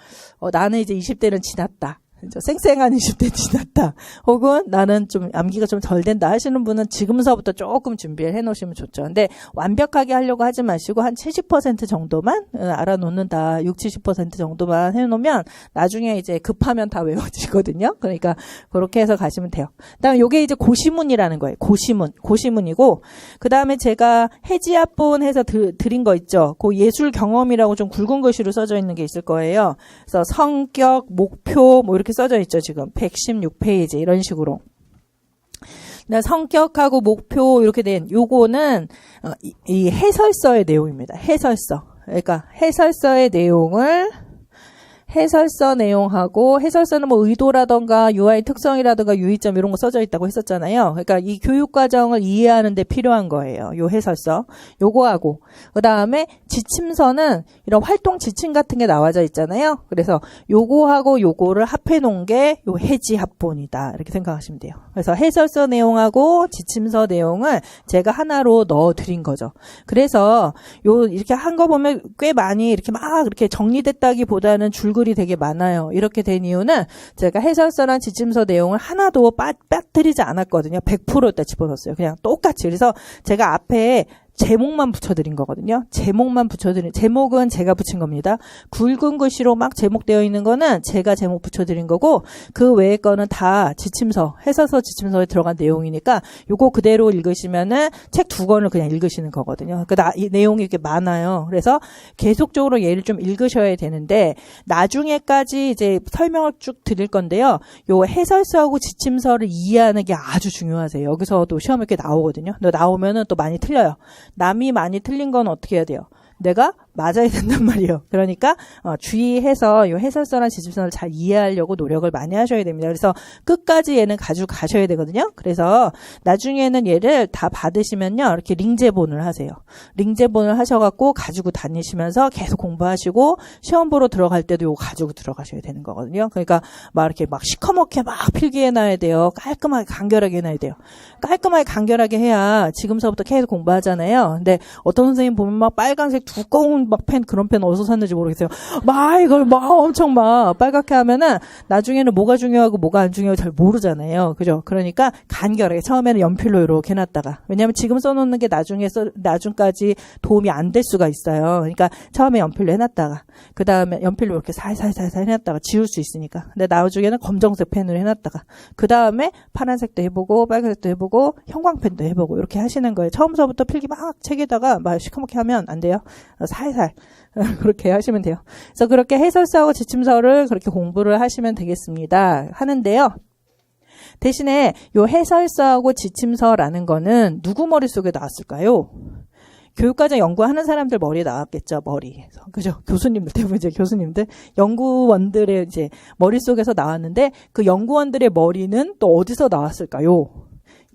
나는 이제 20대는 지났다. 쌩쌩한 20대 지났다. 혹은 나는 좀 암기가 좀 덜 된다 하시는 분은 지금서부터 조금 준비를 해놓으시면 좋죠. 근데 완벽하게 하려고 하지 마시고 한 70% 정도만 알아놓는다. 60, 70% 정도만 해놓으면 나중에 이제 급하면 다 외워지거든요. 그러니까 그렇게 해서 가시면 돼요. 그다음에 요게 이제 고시문이라는 거예요. 고시문이고 그 다음에 제가 해지합본 해서 드린 거 있죠. 그 예술 경험이라고 좀 굵은 글씨로 써져 있는 게 있을 거예요. 그래서 성격, 목표 뭐 이렇게 써져 있죠. 지금 116페이지 이런 식으로. 성격하고 목표 이렇게 된 요거는 이 해설서의 내용입니다. 해설서. 그러니까 해설서의 내용을 해설서 내용하고 해설서는 뭐 의도라던가 UI 특성이라던가 유의점 이런 거 써져 있다고 했었잖아요. 그러니까 이 교육 과정을 이해하는 데 필요한 거예요. 요 해설서. 요거하고 그다음에 지침서는 이런 활동 지침 같은 게 나와져 있잖아요. 그래서 요거하고 요거를 합해 놓은 게 요 해지 합본이다. 이렇게 생각하시면 돼요. 그래서 해설서 내용하고 지침서 내용을 제가 하나로 넣어 드린 거죠. 그래서 요 이렇게 한 거 보면 꽤 많이 이렇게 막 이렇게 정리됐다기보다는 줄글이 되게 많아요. 이렇게 된 이유는 제가 해설서랑 지침서 내용을 하나도 빠뜨리지 않았거든요. 100%다 집어넣었어요. 그냥 똑같이. 그래서 제가 앞에 제목만 붙여드린 거거든요. 제목은 제가 붙인 겁니다. 굵은 글씨로 막 제목되어 있는 거는 제가 제목 붙여드린 거고 그 외의 거는 다 지침서, 해설서 지침서에 들어간 내용이니까 요거 그대로 읽으시면은 책 2권을 그냥 읽으시는 거거든요. 그러니까 이 내용이 이렇게 많아요. 그래서 계속적으로 얘를 좀 읽으셔야 되는데 나중에까지 이제 설명을 쭉 드릴 건데요. 요 해설서하고 지침서를 이해하는 게 아주 중요하세요. 여기서도 시험에 이렇게 나오거든요. 근데 나오면은 또 많이 틀려요. 남이 많이 틀린 건 어떻게 해야 돼요? 내가 맞아야 된단 말이에요. 그러니까 주의해서 이 해설서나 지침서를 잘 이해하려고 노력을 많이 하셔야 됩니다. 그래서 끝까지 얘는 가지고 가셔야 되거든요. 그래서 나중에는 얘를 다 받으시면요. 이렇게 링제본을 하세요. 링제본을 하셔갖고 가지고 다니시면서 계속 공부하시고 시험 보러 들어갈 때도 이거 가지고 들어가셔야 되는 거거든요. 그러니까 막 이렇게 막 시커멓게 막 필기해놔야 돼요. 깔끔하게 간결하게 해놔야 돼요. 깔끔하게 간결하게 해야 지금서부터 계속 공부하잖아요. 근데 어떤 선생님 보면 막 빨간색 두꺼운 막 펜 그런 펜 어디서 샀는지 모르겠어요. 막 이걸 막 엄청 막 빨갛게 하면은 나중에는 뭐가 중요하고 뭐가 안 중요하고 잘 모르잖아요. 그죠? 그러니까 간결하게 처음에는 연필로 이렇게 해놨다가 왜냐하면 지금 써놓는 게 나중까지 도움이 안 될 수가 있어요. 그러니까 처음에 연필로 해놨다가 그 다음에 연필로 이렇게 살살살살 해놨다가 지울 수 있으니까. 근데 나중에는 검정색 펜으로 해놨다가 그 다음에 파란색도 해보고 빨간색도 해보고 형광펜도 해보고 이렇게 하시는 거예요. 처음서부터 필기 막 책에다가 막 시커멓게 하면 안 돼요. 살살 그렇게 하시면 돼요. 그래서 그렇게 해설서하고 지침서를 그렇게 공부를 하시면 되겠습니다. 하는데요. 대신에 요 해설서하고 지침서라는 거는 누구 머릿속에 나왔을까요? 교육과정 연구하는 사람들 머리에 나왔겠죠, 머리에서. 그죠? 교수님들, 대부분 이제 교수님들, 연구원들의 이제 머릿속에서 나왔는데 그 연구원들의 머리는 또 어디서 나왔을까요?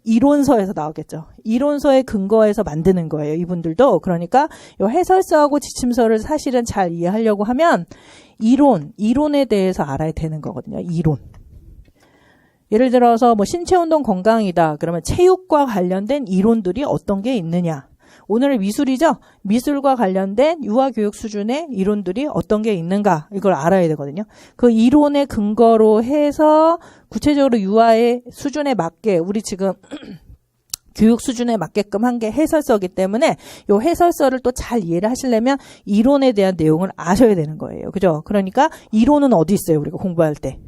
이론서에서 나오겠죠. 이론서에 근거해서 만드는 거예요. 이분들도. 그러니까 이 해설서하고 지침서를 사실은 잘 이해하려고 하면 이론에 대해서 알아야 되는 거거든요. 이론. 예를 들어서 뭐 신체운동 건강이다. 그러면 체육과 관련된 이론들이 어떤 게 있느냐. 오늘은 미술이죠. 미술과 관련된 유아교육 수준의 이론들이 어떤 게 있는가 이걸 알아야 되거든요. 그 이론의 근거로 해서 구체적으로 유아의 수준에 맞게 우리 지금 교육 수준에 맞게끔 한 게 해설서이기 때문에 요 해설서를 또 잘 이해를 하시려면 이론에 대한 내용을 아셔야 되는 거예요. 그죠? 그러니까 이론은 어디 있어요? 우리가 공부할 때.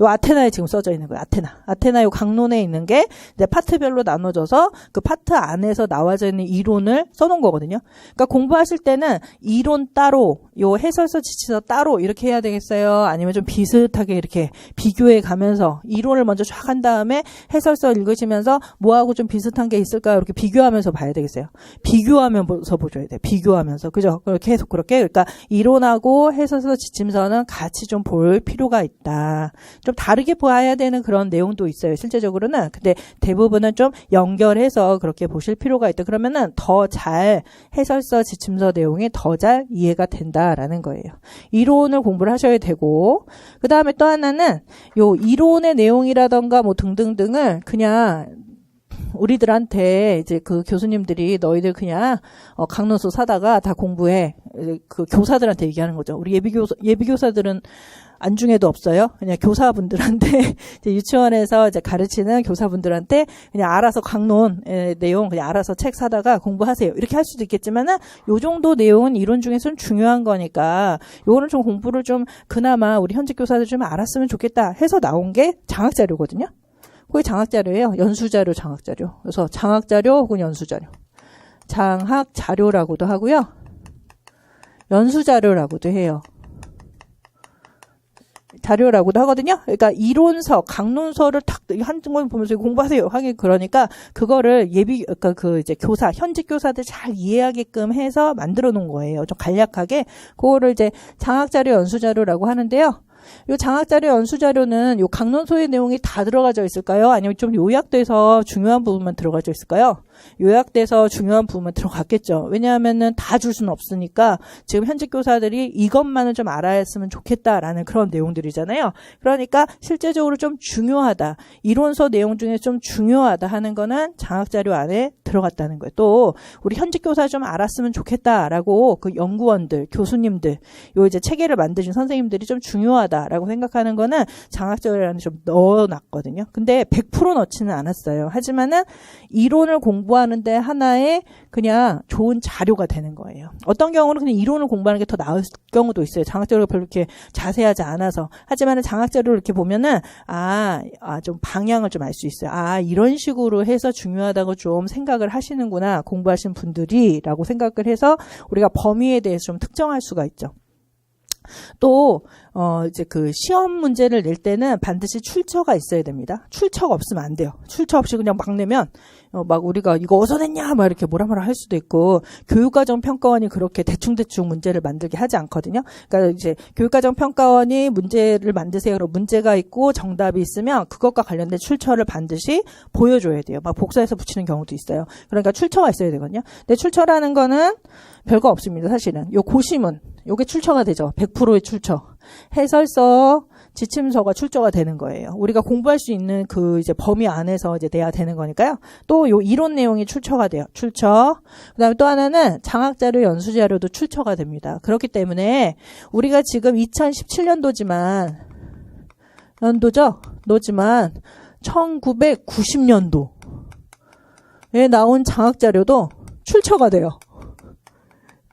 요 아테나에 지금 써져 있는 거예요. 아테나 요 강론에 있는 게 이제 파트별로 나눠져서 그 파트 안에서 나와져 있는 이론을 써놓은 거거든요. 그러니까 공부하실 때는 이론 따로, 요 해설서 지치서 따로 이렇게 해야 되겠어요? 아니면 좀 비슷하게 이렇게 비교해 가면서 이론을 먼저 쫙 한 다음에 해설서 읽으시면서 뭐하고 좀 비슷한 게 있을까요? 이렇게 비교하면서 봐야 되겠어요. 비교하면서 보셔야 돼요. 비교하면서. 그죠? 계속 그렇게. 그러니까 이론하고 해설서 지침서는 같이 좀 볼 필요가 있다. 좀 다르게 봐야 되는 그런 내용도 있어요. 실제적으로는. 근데 대부분은 좀 연결해서 그렇게 보실 필요가 있다. 그러면은 더 잘 해설서 지침서 내용이 더 잘 이해가 된다라는 거예요. 이론을 공부를 하셔야 되고, 그 다음에 또 하나는 요 이론의 내용이라던가 뭐 등등등을 그냥 우리들한테 이제 그 교수님들이 너희들 그냥 강론서 사다가 다 공부해. 그 교사들한테 얘기하는 거죠. 우리 예비교사들은 안중에도 없어요. 그냥 교사분들한테 이제 유치원에서 이제 가르치는 교사분들한테 그냥 알아서 강론의 내용 그냥 알아서 책 사다가 공부하세요. 이렇게 할 수도 있겠지만은 요 정도 내용은 이론 중에서는 중요한 거니까 요거는 좀 공부를 좀 그나마 우리 현직 교사들 좀 알았으면 좋겠다 해서 나온 게 장학자료거든요. 그게 장학자료예요. 연수자료, 장학자료. 그래서 장학자료 혹은 연수자료. 장학자료라고도 하고요. 연수자료라고도 해요. 자료라고도 하거든요. 그러니까 이론서, 강론서를 탁 한권 보면서 공부하세요. 하긴 그러니까 그거를 그러니까 그 이제 교사, 현직 교사들 잘 이해하게끔 해서 만들어 놓은 거예요. 좀 간략하게. 그거를 이제 장학자료, 연수자료라고 하는데요. 요 장학자료, 연수자료는 요 강론서의 내용이 다 들어가져 있을까요? 아니면 좀 요약돼서 중요한 부분만 들어가져 있을까요? 요약돼서 중요한 부분만 들어갔겠죠. 왜냐하면은 다 줄 수는 없으니까 지금 현직 교사들이 이것만은 좀 알아야했으면 좋겠다라는 그런 내용들이잖아요. 그러니까 실제적으로 좀 중요하다. 이론서 내용 중에 좀 중요하다 하는 거는 장학자료 안에 들어갔다는 거예요. 또 우리 현직 교사 좀 알았으면 좋겠다라고 그 연구원들, 교수님들, 요 이제 체계를 만드신 선생님들이 좀 중요하다라고 생각하는 거는 장학자료 안에 좀 넣어놨거든요. 근데 100% 넣지는 않았어요. 하지만은 이론을 공부하는데 하나의 그냥 좋은 자료가 되는 거예요. 어떤 경우는 그냥 이론을 공부하는 게 더 나을 경우도 있어요. 장학자료가 별로 이렇게 자세하지 않아서. 하지만은 장학자료를 이렇게 보면은 좀 방향을 좀 알 수 있어요. 이런 식으로 해서 중요하다고 좀 생각을 하시는구나. 공부하신 분들이라고 생각을 해서 우리가 범위에 대해서 좀 특정할 수가 있죠. 또 이제 그 시험 문제를 낼 때는 반드시 출처가 있어야 됩니다. 출처가 없으면 안 돼요. 출처 없이 그냥 막 내면 막 우리가 이거 어디서 냈냐 막 이렇게 뭐라 할 수도 있고, 교육과정 평가원이 그렇게 대충 문제를 만들게 하지 않거든요. 그러니까 이제 교육과정 평가원이 문제를 만드세요. 그럼 문제가 있고 정답이 있으면 그것과 관련된 출처를 반드시 보여줘야 돼요. 막 복사해서 붙이는 경우도 있어요. 그러니까 출처가 있어야 되거든요. 근데 출처라는 거는 별거 없습니다. 사실은 요 고시문 요게 출처가 되죠. 100%의 출처. 해설서, 지침서가 출처가 되는 거예요. 우리가 공부할 수 있는 그 이제 범위 안에서 이제 돼야 되는 거니까요. 또 요 이론 내용이 출처가 돼요. 출처. 그다음에 또 하나는 장학자료, 연수자료도 출처가 됩니다. 그렇기 때문에 우리가 지금 2017년도지만 1990년도에 나온 장학자료도 출처가 돼요.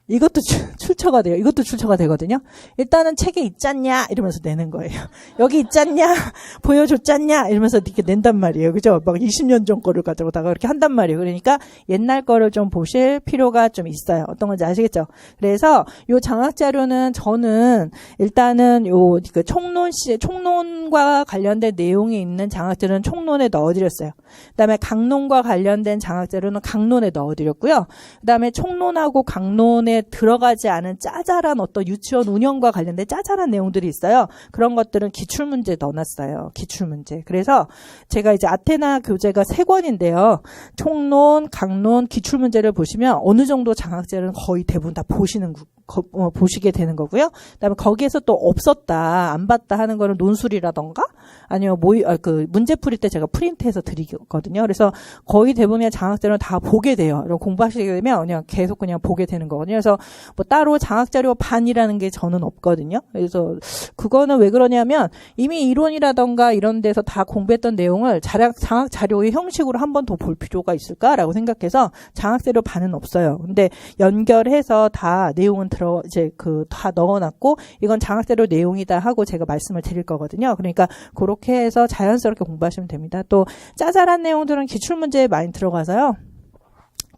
이것도 출처가 돼요. 이것도 출처가 되거든요. 일단은 책에 있잖냐 이러면서 내는 거예요. 여기 있잖냐 보여줬잖냐 이러면서 이렇게 낸단 말이에요. 그죠? 막 20년 전 거를 가져오다가 이렇게 한단 말이에요. 그러니까 옛날 거를 좀 보실 필요가 좀 있어요. 어떤 건지 아시겠죠? 그래서 요 장학자료는 저는 일단은 요 그 총론과 관련된 내용이 있는 장학자료는 총론에 넣어드렸어요. 그다음에 강론과 관련된 장학자료는 강론에 넣어드렸고요. 그다음에 총론하고 강론에 들어가지 않은 짜잘한 어떤 유치원 운영과 관련된 짜잘한 내용들이 있어요. 그런 것들은 기출문제에 넣어놨어요. 기출문제. 그래서 제가 이제 아테나 교재가 3권인데요. 총론, 강론, 기출문제를 보시면 어느 정도 장학자료는 거의 대부분 다 보시게 되는 거고요. 그다음에 거기에서 또 없었다, 안 봤다 하는 거는 논술이라던가 아니면 그 문제 풀이 때 제가 프린트해서 드리거든요. 그래서 거의 대부분의 장학자료는 다 보게 돼요. 공부하시게 되면 그냥 계속 그냥 보게 되는 거거든요. 그래서 그래서 뭐 따로 장학자료 반이라는 게 저는 없거든요. 그래서 그거는 왜 그러냐면 이미 이론이라던가 이런 데서 다 공부했던 내용을 장학자료의 형식으로 한 번 더 볼 필요가 있을까라고 생각해서 장학자료 반은 없어요. 근데 연결해서 다 내용은 다 넣어놨고 이건 장학자료 내용이다 하고 제가 말씀을 드릴 거거든요. 그러니까 그렇게 해서 자연스럽게 공부하시면 됩니다. 또 짜잘한 내용들은 기출문제에 많이 들어가서요.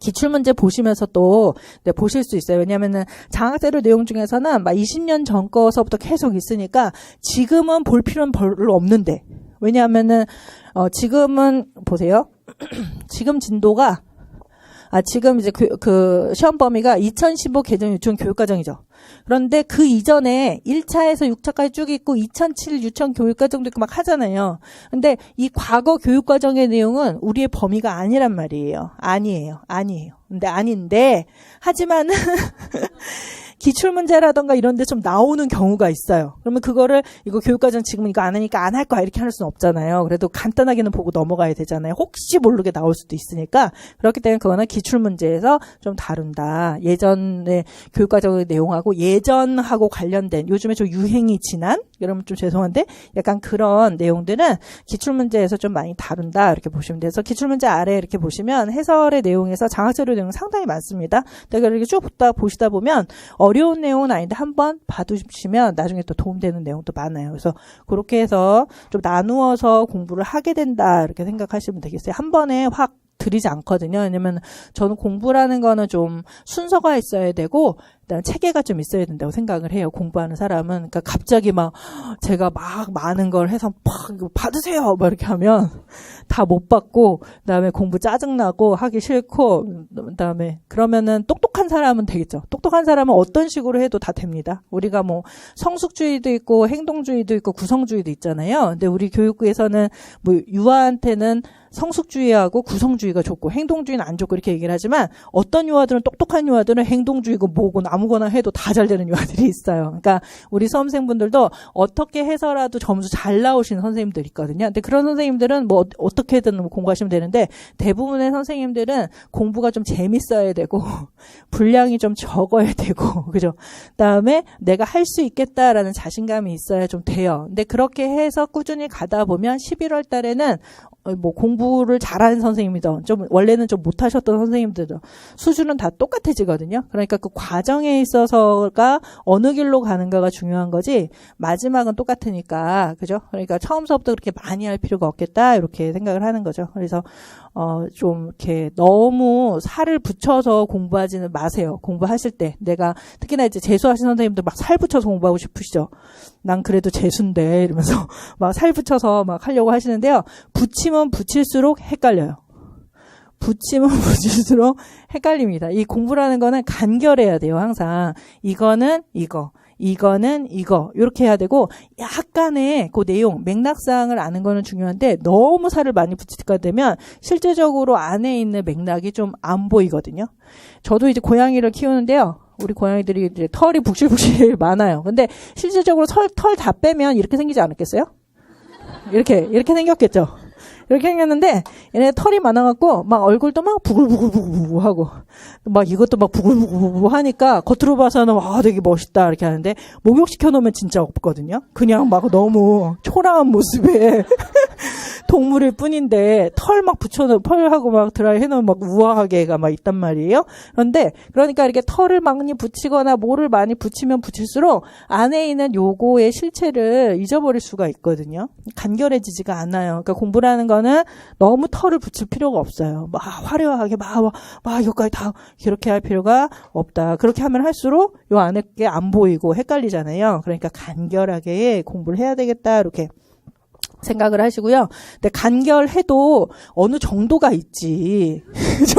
기출문제 보시면서 또 보실 수 있어요. 왜냐하면은 장학자료 내용 중에서는 막 20년 전 거서부터 계속 있으니까 지금은 볼 필요는 별로 없는데 왜냐하면은 지금은 보세요. 지금 진도가 지금 이제 그 시험 범위가 2015 개정 유치원 교육과정이죠. 그런데 그 이전에 1차에서 6차까지 쭉 있고 2007 유치원 교육과정도 있고 막 하잖아요. 근데 이 과거 교육과정의 내용은 우리의 범위가 아니란 말이에요. 아니에요. 근데 아닌데 하지만은 기출문제라던가 이런 데 좀 나오는 경우가 있어요. 그러면 그거를 이거 교육과정 지금 이거 안 하니까 안 할 거야 이렇게 할 수는 없잖아요. 그래도 간단하게는 보고 넘어가야 되잖아요. 혹시 모르게 나올 수도 있으니까 그렇기 때문에 그거는 기출문제에서 좀 다룬다. 예전의 교육과정의 내용하고 예전하고 관련된 요즘에 좀 유행이 지난 그러면 좀 죄송한데 약간 그런 내용들은 기출문제에서 좀 많이 다룬다 이렇게 보시면 돼서 기출문제 아래 이렇게 보시면 해설의 내용에서 장학자료 내용 상당히 많습니다. 내가 이렇게 쭉 보시다 보면 어려운 내용은 아닌데 한번 봐두시면 나중에 또 도움되는 내용도 많아요. 그래서 그렇게 해서 좀 나누어서 공부를 하게 된다 이렇게 생각하시면 되겠어요. 한 번에 확 드리지 않거든요. 왜냐면 저는 공부라는 거는 좀 순서가 있어야 되고 일단 체계가 좀 있어야 된다고 생각을 해요. 공부하는 사람은. 그러니까 갑자기 막 제가 막 많은 걸 해서 팍 이거 받으세요 막 이렇게 하면 다 못 받고 그다음에 공부 짜증나고 하기 싫고 그다음에 그러면은 똑똑한 사람은 되겠죠. 똑똑한 사람은 어떤 식으로 해도 다 됩니다. 우리가 뭐 성숙주의도 있고 행동주의도 있고 구성주의도 있잖아요. 근데 우리 교육부에서는 뭐 유아한테는 성숙주의하고 구성주의가 좋고 행동주의는 안 좋고 이렇게 얘기를 하지만 어떤 유아들은 똑똑한 유아들은 행동주의고 뭐고 아무거나 해도 다 잘 되는 유아들이 있어요. 그러니까 우리 수험생분들도 어떻게 해서라도 점수 잘 나오시는 선생님들 있거든요. 근데 그런 선생님들은 뭐 어떻게든 공부하시면 되는데 대부분의 선생님들은 공부가 좀 재밌어야 되고 분량이 좀 적어야 되고 그죠? 그다음에 내가 할 수 있겠다라는 자신감이 있어야 좀 돼요. 근데 그렇게 해서 꾸준히 가다 보면 11월 달에는 뭐 공부를 잘하는 선생님이든 좀 원래는 좀 못하셨던 선생님들도 수준은 다 똑같아지거든요. 그러니까 그 과정에 있어서가 어느 길로 가는가가 중요한 거지 마지막은 똑같으니까 그죠? 그러니까 처음서부터 그렇게 많이 할 필요가 없겠다 이렇게 생각을 하는 거죠. 그래서 좀 이렇게 너무 살을 붙여서 공부하지는 마세요. 공부하실 때 내가 특히나 이제 재수하신 선생님들 막 살 붙여서 공부하고 싶으시죠. 난 그래도 재수인데 이러면서 막 살 붙여서 막 하려고 하시는데요. 붙이면 붙일수록 헷갈려요. 붙이면 붙일수록 헷갈립니다. 이 공부라는 거는 간결해야 돼요. 항상 이거는 이거. 이거는 이거 이렇게 해야 되고 약간의 그 내용 맥락사항을 아는 거는 중요한데 너무 살을 많이 붙이게 되면 실제적으로 안에 있는 맥락이 좀 안 보이거든요. 저도 이제 고양이를 키우는데요. 우리 고양이들이 이제 털이 북실북실 많아요. 근데 실질적으로 털 다 빼면 이렇게 생기지 않았겠어요? 이렇게 생겼겠죠. 이렇게 생겼는데 얘네 털이 많아갖고 막 얼굴도 막 부글부글 하고 막 이것도 막 부글부글 하니까 겉으로 봐서는 와 되게 멋있다 이렇게 하는데 목욕시켜 놓으면 진짜 없거든요. 그냥 막 너무 초라한 모습에 동물일 뿐인데 털 막 펄하고 막 드라이 해놓으면 막 우아하게 애가 막 있단 말이에요. 그런데 그러니까 이렇게 털을 많이 붙이거나 뭐를 많이 붙이면 붙일수록 안에 있는 요거의 실체를 잊어버릴 수가 있거든요. 간결해지지가 않아요. 그러니까 공부라는 거는 너무 털을 붙일 필요가 없어요. 막 화려하게 막 여기까지 다 그렇게 할 필요가 없다. 그렇게 하면 할수록 요 안에 게 안 보이고 헷갈리잖아요. 그러니까 간결하게 공부를 해야 되겠다 이렇게 생각을 하시고요. 근데 간결해도 어느 정도가 있지. 그죠?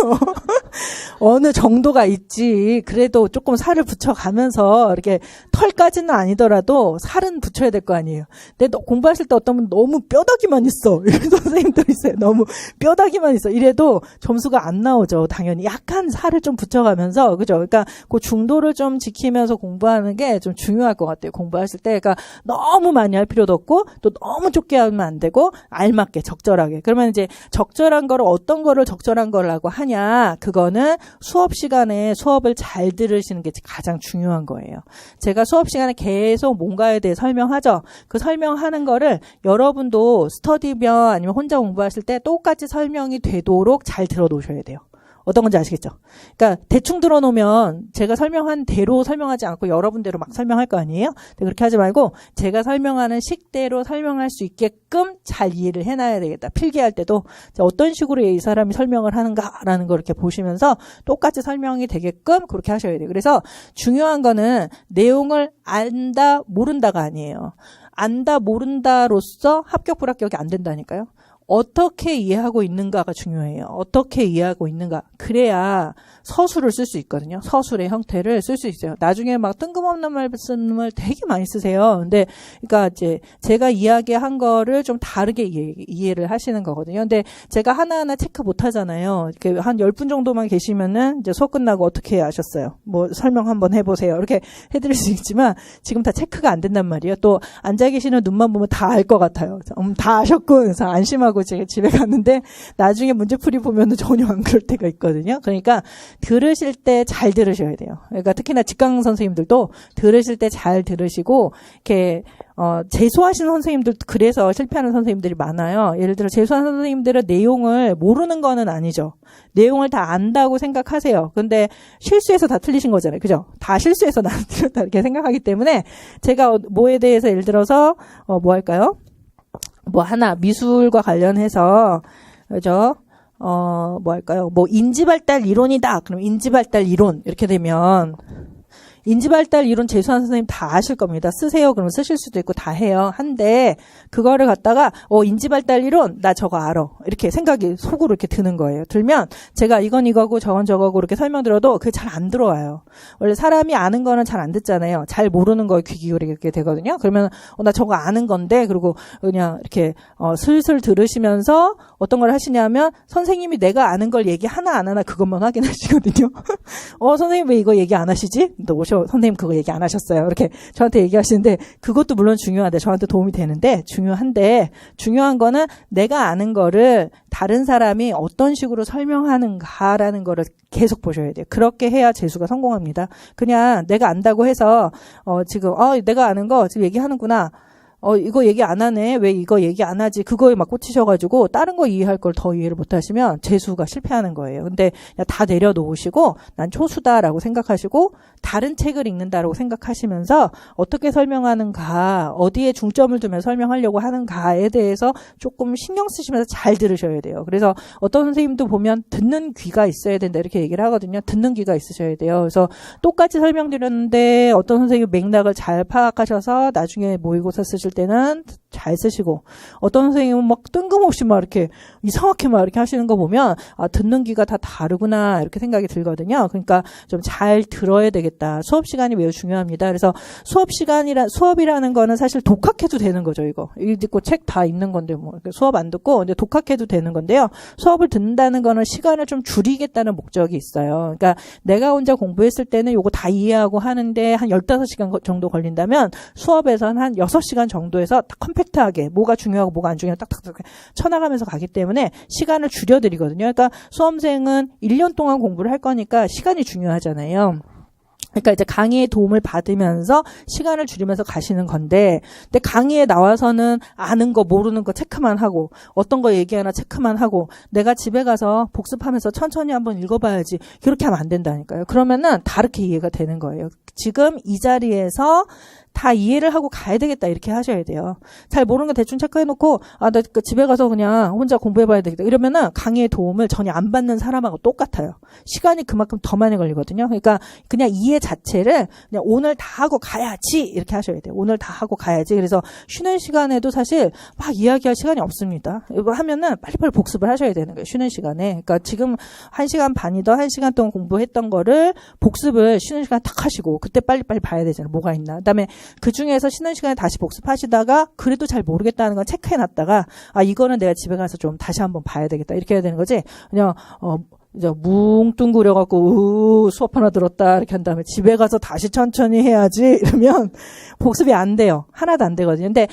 어느 정도가 있지. 그래도 조금 살을 붙여가면서 이렇게 털까지는 아니더라도 살은 붙여야 될 거 아니에요. 근데 공부하실 때 어떤 분 너무 뼈다귀만 있어. 이런 선생님들 있어요. 너무 뼈다귀만 있어. 이래도 점수가 안 나오죠. 당연히 약간 살을 좀 붙여가면서 그죠? 그러니까 그 중도를 좀 지키면서 공부하는 게 좀 중요할 것 같아요. 공부하실 때. 그러니까 너무 많이 할 필요도 없고 또 너무 좁게 하면 안 되고 알맞게 적절하게. 그러면 이제 적절한 거를 어떤 거를 적절한 거라고 하냐? 그거는 수업 시간에 수업을 잘 들으시는 게 가장 중요한 거예요. 제가 수업 시간에 계속 뭔가에 대해 설명하죠. 그 설명하는 거를 여러분도 스터디면 아니면 혼자 공부하실 때 똑같이 설명이 되도록 잘 들어놓으셔야 돼요. 어떤 건지 아시겠죠? 그러니까 대충 들어놓으면 제가 설명한 대로 설명하지 않고 여러분대로 막 설명할 거 아니에요? 근데 그렇게 하지 말고 제가 설명하는 식대로 설명할 수 있게끔 잘 이해를 해놔야 되겠다. 필기할 때도 어떤 식으로 이 사람이 설명을 하는가라는 걸 이렇게 보시면서 똑같이 설명이 되게끔 그렇게 하셔야 돼요. 그래서 중요한 거는 내용을 안다 모른다가 아니에요. 안다 모른다로서 합격 불합격이 안 된다니까요. 어떻게 이해하고 있는가가 중요해요. 어떻게 이해하고 있는가. 그래야 서술을 쓸 수 있거든요. 서술의 형태를 쓸 수 있어요. 나중에 막 뜬금없는 말씀을 되게 많이 쓰세요. 근데, 그러니까 이제 제가 이야기한 거를 좀 다르게 이해를 하시는 거거든요. 근데 제가 하나하나 체크 못 하잖아요. 이렇게 한 10분 정도만 계시면은 이제 수업 끝나고 어떻게 아셨어요? 뭐 설명 한번 해보세요. 이렇게 해드릴 수 있지만 지금 다 체크가 안 된단 말이에요. 또 앉아 계시는 눈만 보면 다 알 것 같아요. 다 아셨군. 그래서 안심하고 제가 집에 갔는데 나중에 문제풀이 보면은 전혀 안 그럴 때가 있거든요. 그러니까 들으실 때 잘 들으셔야 돼요. 그러니까 특히나 직강 선생님들도 들으실 때 잘 들으시고 이렇게 재수하시는 선생님들 그래서 실패하는 선생님들이 많아요. 예를 들어 재수하는 선생님들은 내용을 모르는 거는 아니죠. 내용을 다 안다고 생각하세요. 근데 실수해서 다 틀리신 거잖아요. 그죠? 다 실수해서 나는 틀렸다 이렇게 생각하기 때문에 제가 뭐에 대해서 예를 들어서 뭐 할까요? 뭐 하나 미술과 관련해서 그죠? 뭐 할까요? 뭐 인지발달 이론이다. 그럼 인지발달 이론 이렇게 되면 인지발달 이론 재수한 선생님 다 아실 겁니다. 쓰세요. 그러면 쓰실 수도 있고 다 해요. 한데 그거를 갖다가 인지발달 이론 나 저거 알아. 이렇게 생각이 속으로 이렇게 드는 거예요. 들면 제가 이건 이거고 저건 저거고 이렇게 설명드려도 그게 잘 안 들어와요. 원래 사람이 아는 거는 잘 안 듣잖아요. 잘 모르는 거에 귀 기울이게 되거든요. 그러면 나 저거 아는 건데 그리고 그냥 이렇게 슬슬 들으시면서 어떤 걸 하시냐면 선생님이 내가 아는 걸 얘기 하나 안 하나 그것만 확인하시거든요. 선생님 왜 이거 얘기 안 하시지? 또 선생님 그거 얘기 안 하셨어요. 이렇게 저한테 얘기하시는데 그것도 물론 중요한데 저한테 도움이 되는데 중요한 거는 내가 아는 거를 다른 사람이 어떤 식으로 설명하는가라는 거를 계속 보셔야 돼요. 그렇게 해야 재수가 성공합니다. 그냥 내가 안다고 해서 지금 내가 아는 거 지금 얘기하는구나. 이거 얘기 안 하네. 왜 이거 얘기 안 하지? 그거에 막 꽂히셔가지고 다른 거 이해할 걸 더 이해를 못 하시면 재수가 실패하는 거예요. 근데 그냥 다 내려놓으시고 난 초수다라고 생각하시고 다른 책을 읽는다라고 생각하시면서 어떻게 설명하는가, 어디에 중점을 두면 설명하려고 하는가에 대해서 조금 신경 쓰시면서 잘 들으셔야 돼요. 그래서 어떤 선생님도 보면 듣는 귀가 있어야 된다 이렇게 얘기를 하거든요. 듣는 귀가 있으셔야 돼요. 그래서 똑같이 설명드렸는데 어떤 선생님이 맥락을 잘 파악하셔서 나중에 모의고사 쓰실 때는 잘 쓰시고 어떤 선생님은 막 뜬금없이 막 이렇게 이상하게 막 이렇게 하시는 거 보면 듣는 귀가 다 다르구나 이렇게 생각이 들거든요. 그러니까 좀 잘 들어야 되겠다. 수업 시간이 매우 중요합니다. 그래서 수업이라는 거는 사실 독학해도 되는 거죠. 이거 듣고 책 다 읽는 건데 뭐 수업 안 듣고 근데 독학해도 되는 건데요. 수업을 듣는다는 거는 시간을 좀 줄이겠다는 목적이 있어요. 그러니까 내가 혼자 공부했을 때는 요거 다 이해하고 하는데 한 15시간 정도 걸린다면 수업에서는 한 6시간 정도에서 컴팩트하게 뭐가 중요하고 뭐가 안 중요하고 딱딱딱 쳐나가면서 가기 때문에 시간을 줄여드리거든요. 그러니까 수험생은 1년 동안 공부를 할 거니까 시간이 중요하잖아요. 그러니까 이제 강의의 도움을 받으면서 시간을 줄이면서 가시는 건데, 근데 강의에 나와서는 아는 거 모르는 거 체크만 하고 어떤 거 얘기하나 체크만 하고 내가 집에 가서 복습하면서 천천히 한번 읽어봐야지 그렇게 하면 안 된다니까요. 그러면은 다르게 이해가 되는 거예요. 지금 이 자리에서 다 이해를 하고 가야 되겠다 이렇게 하셔야 돼요. 잘 모르는 거 대충 체크해놓고 나 집에 가서 그냥 혼자 공부해봐야 되겠다 이러면은 강의의 도움을 전혀 안 받는 사람하고 똑같아요. 시간이 그만큼 더 많이 걸리거든요. 그러니까 그냥 이해 자체를 그냥 오늘 다 하고 가야지 이렇게 하셔야 돼요. 오늘 다 하고 가야지. 그래서 쉬는 시간에도 사실 막 이야기할 시간이 없습니다. 이거 하면은 빨리빨리 복습을 하셔야 되는 거예요. 쉬는 시간에. 그러니까 지금 1시간 반이더 1시간 동안 공부했던 거를 복습을 쉬는 시간에 딱 하시고 그때 빨리빨리 봐야 되잖아요. 뭐가 있나. 그다음에 그 중에서 쉬는 시간에 다시 복습하시다가 그래도 잘 모르겠다는 건 체크해놨다가 이거는 내가 집에 가서 좀 다시 한번 봐야 되겠다 이렇게 해야 되는 거지. 그냥 이제 뭉뚱그려갖고 수업 하나 들었다 이렇게 한 다음에 집에 가서 다시 천천히 해야지 이러면 복습이 안 돼요. 하나도 안 되거든요. 근데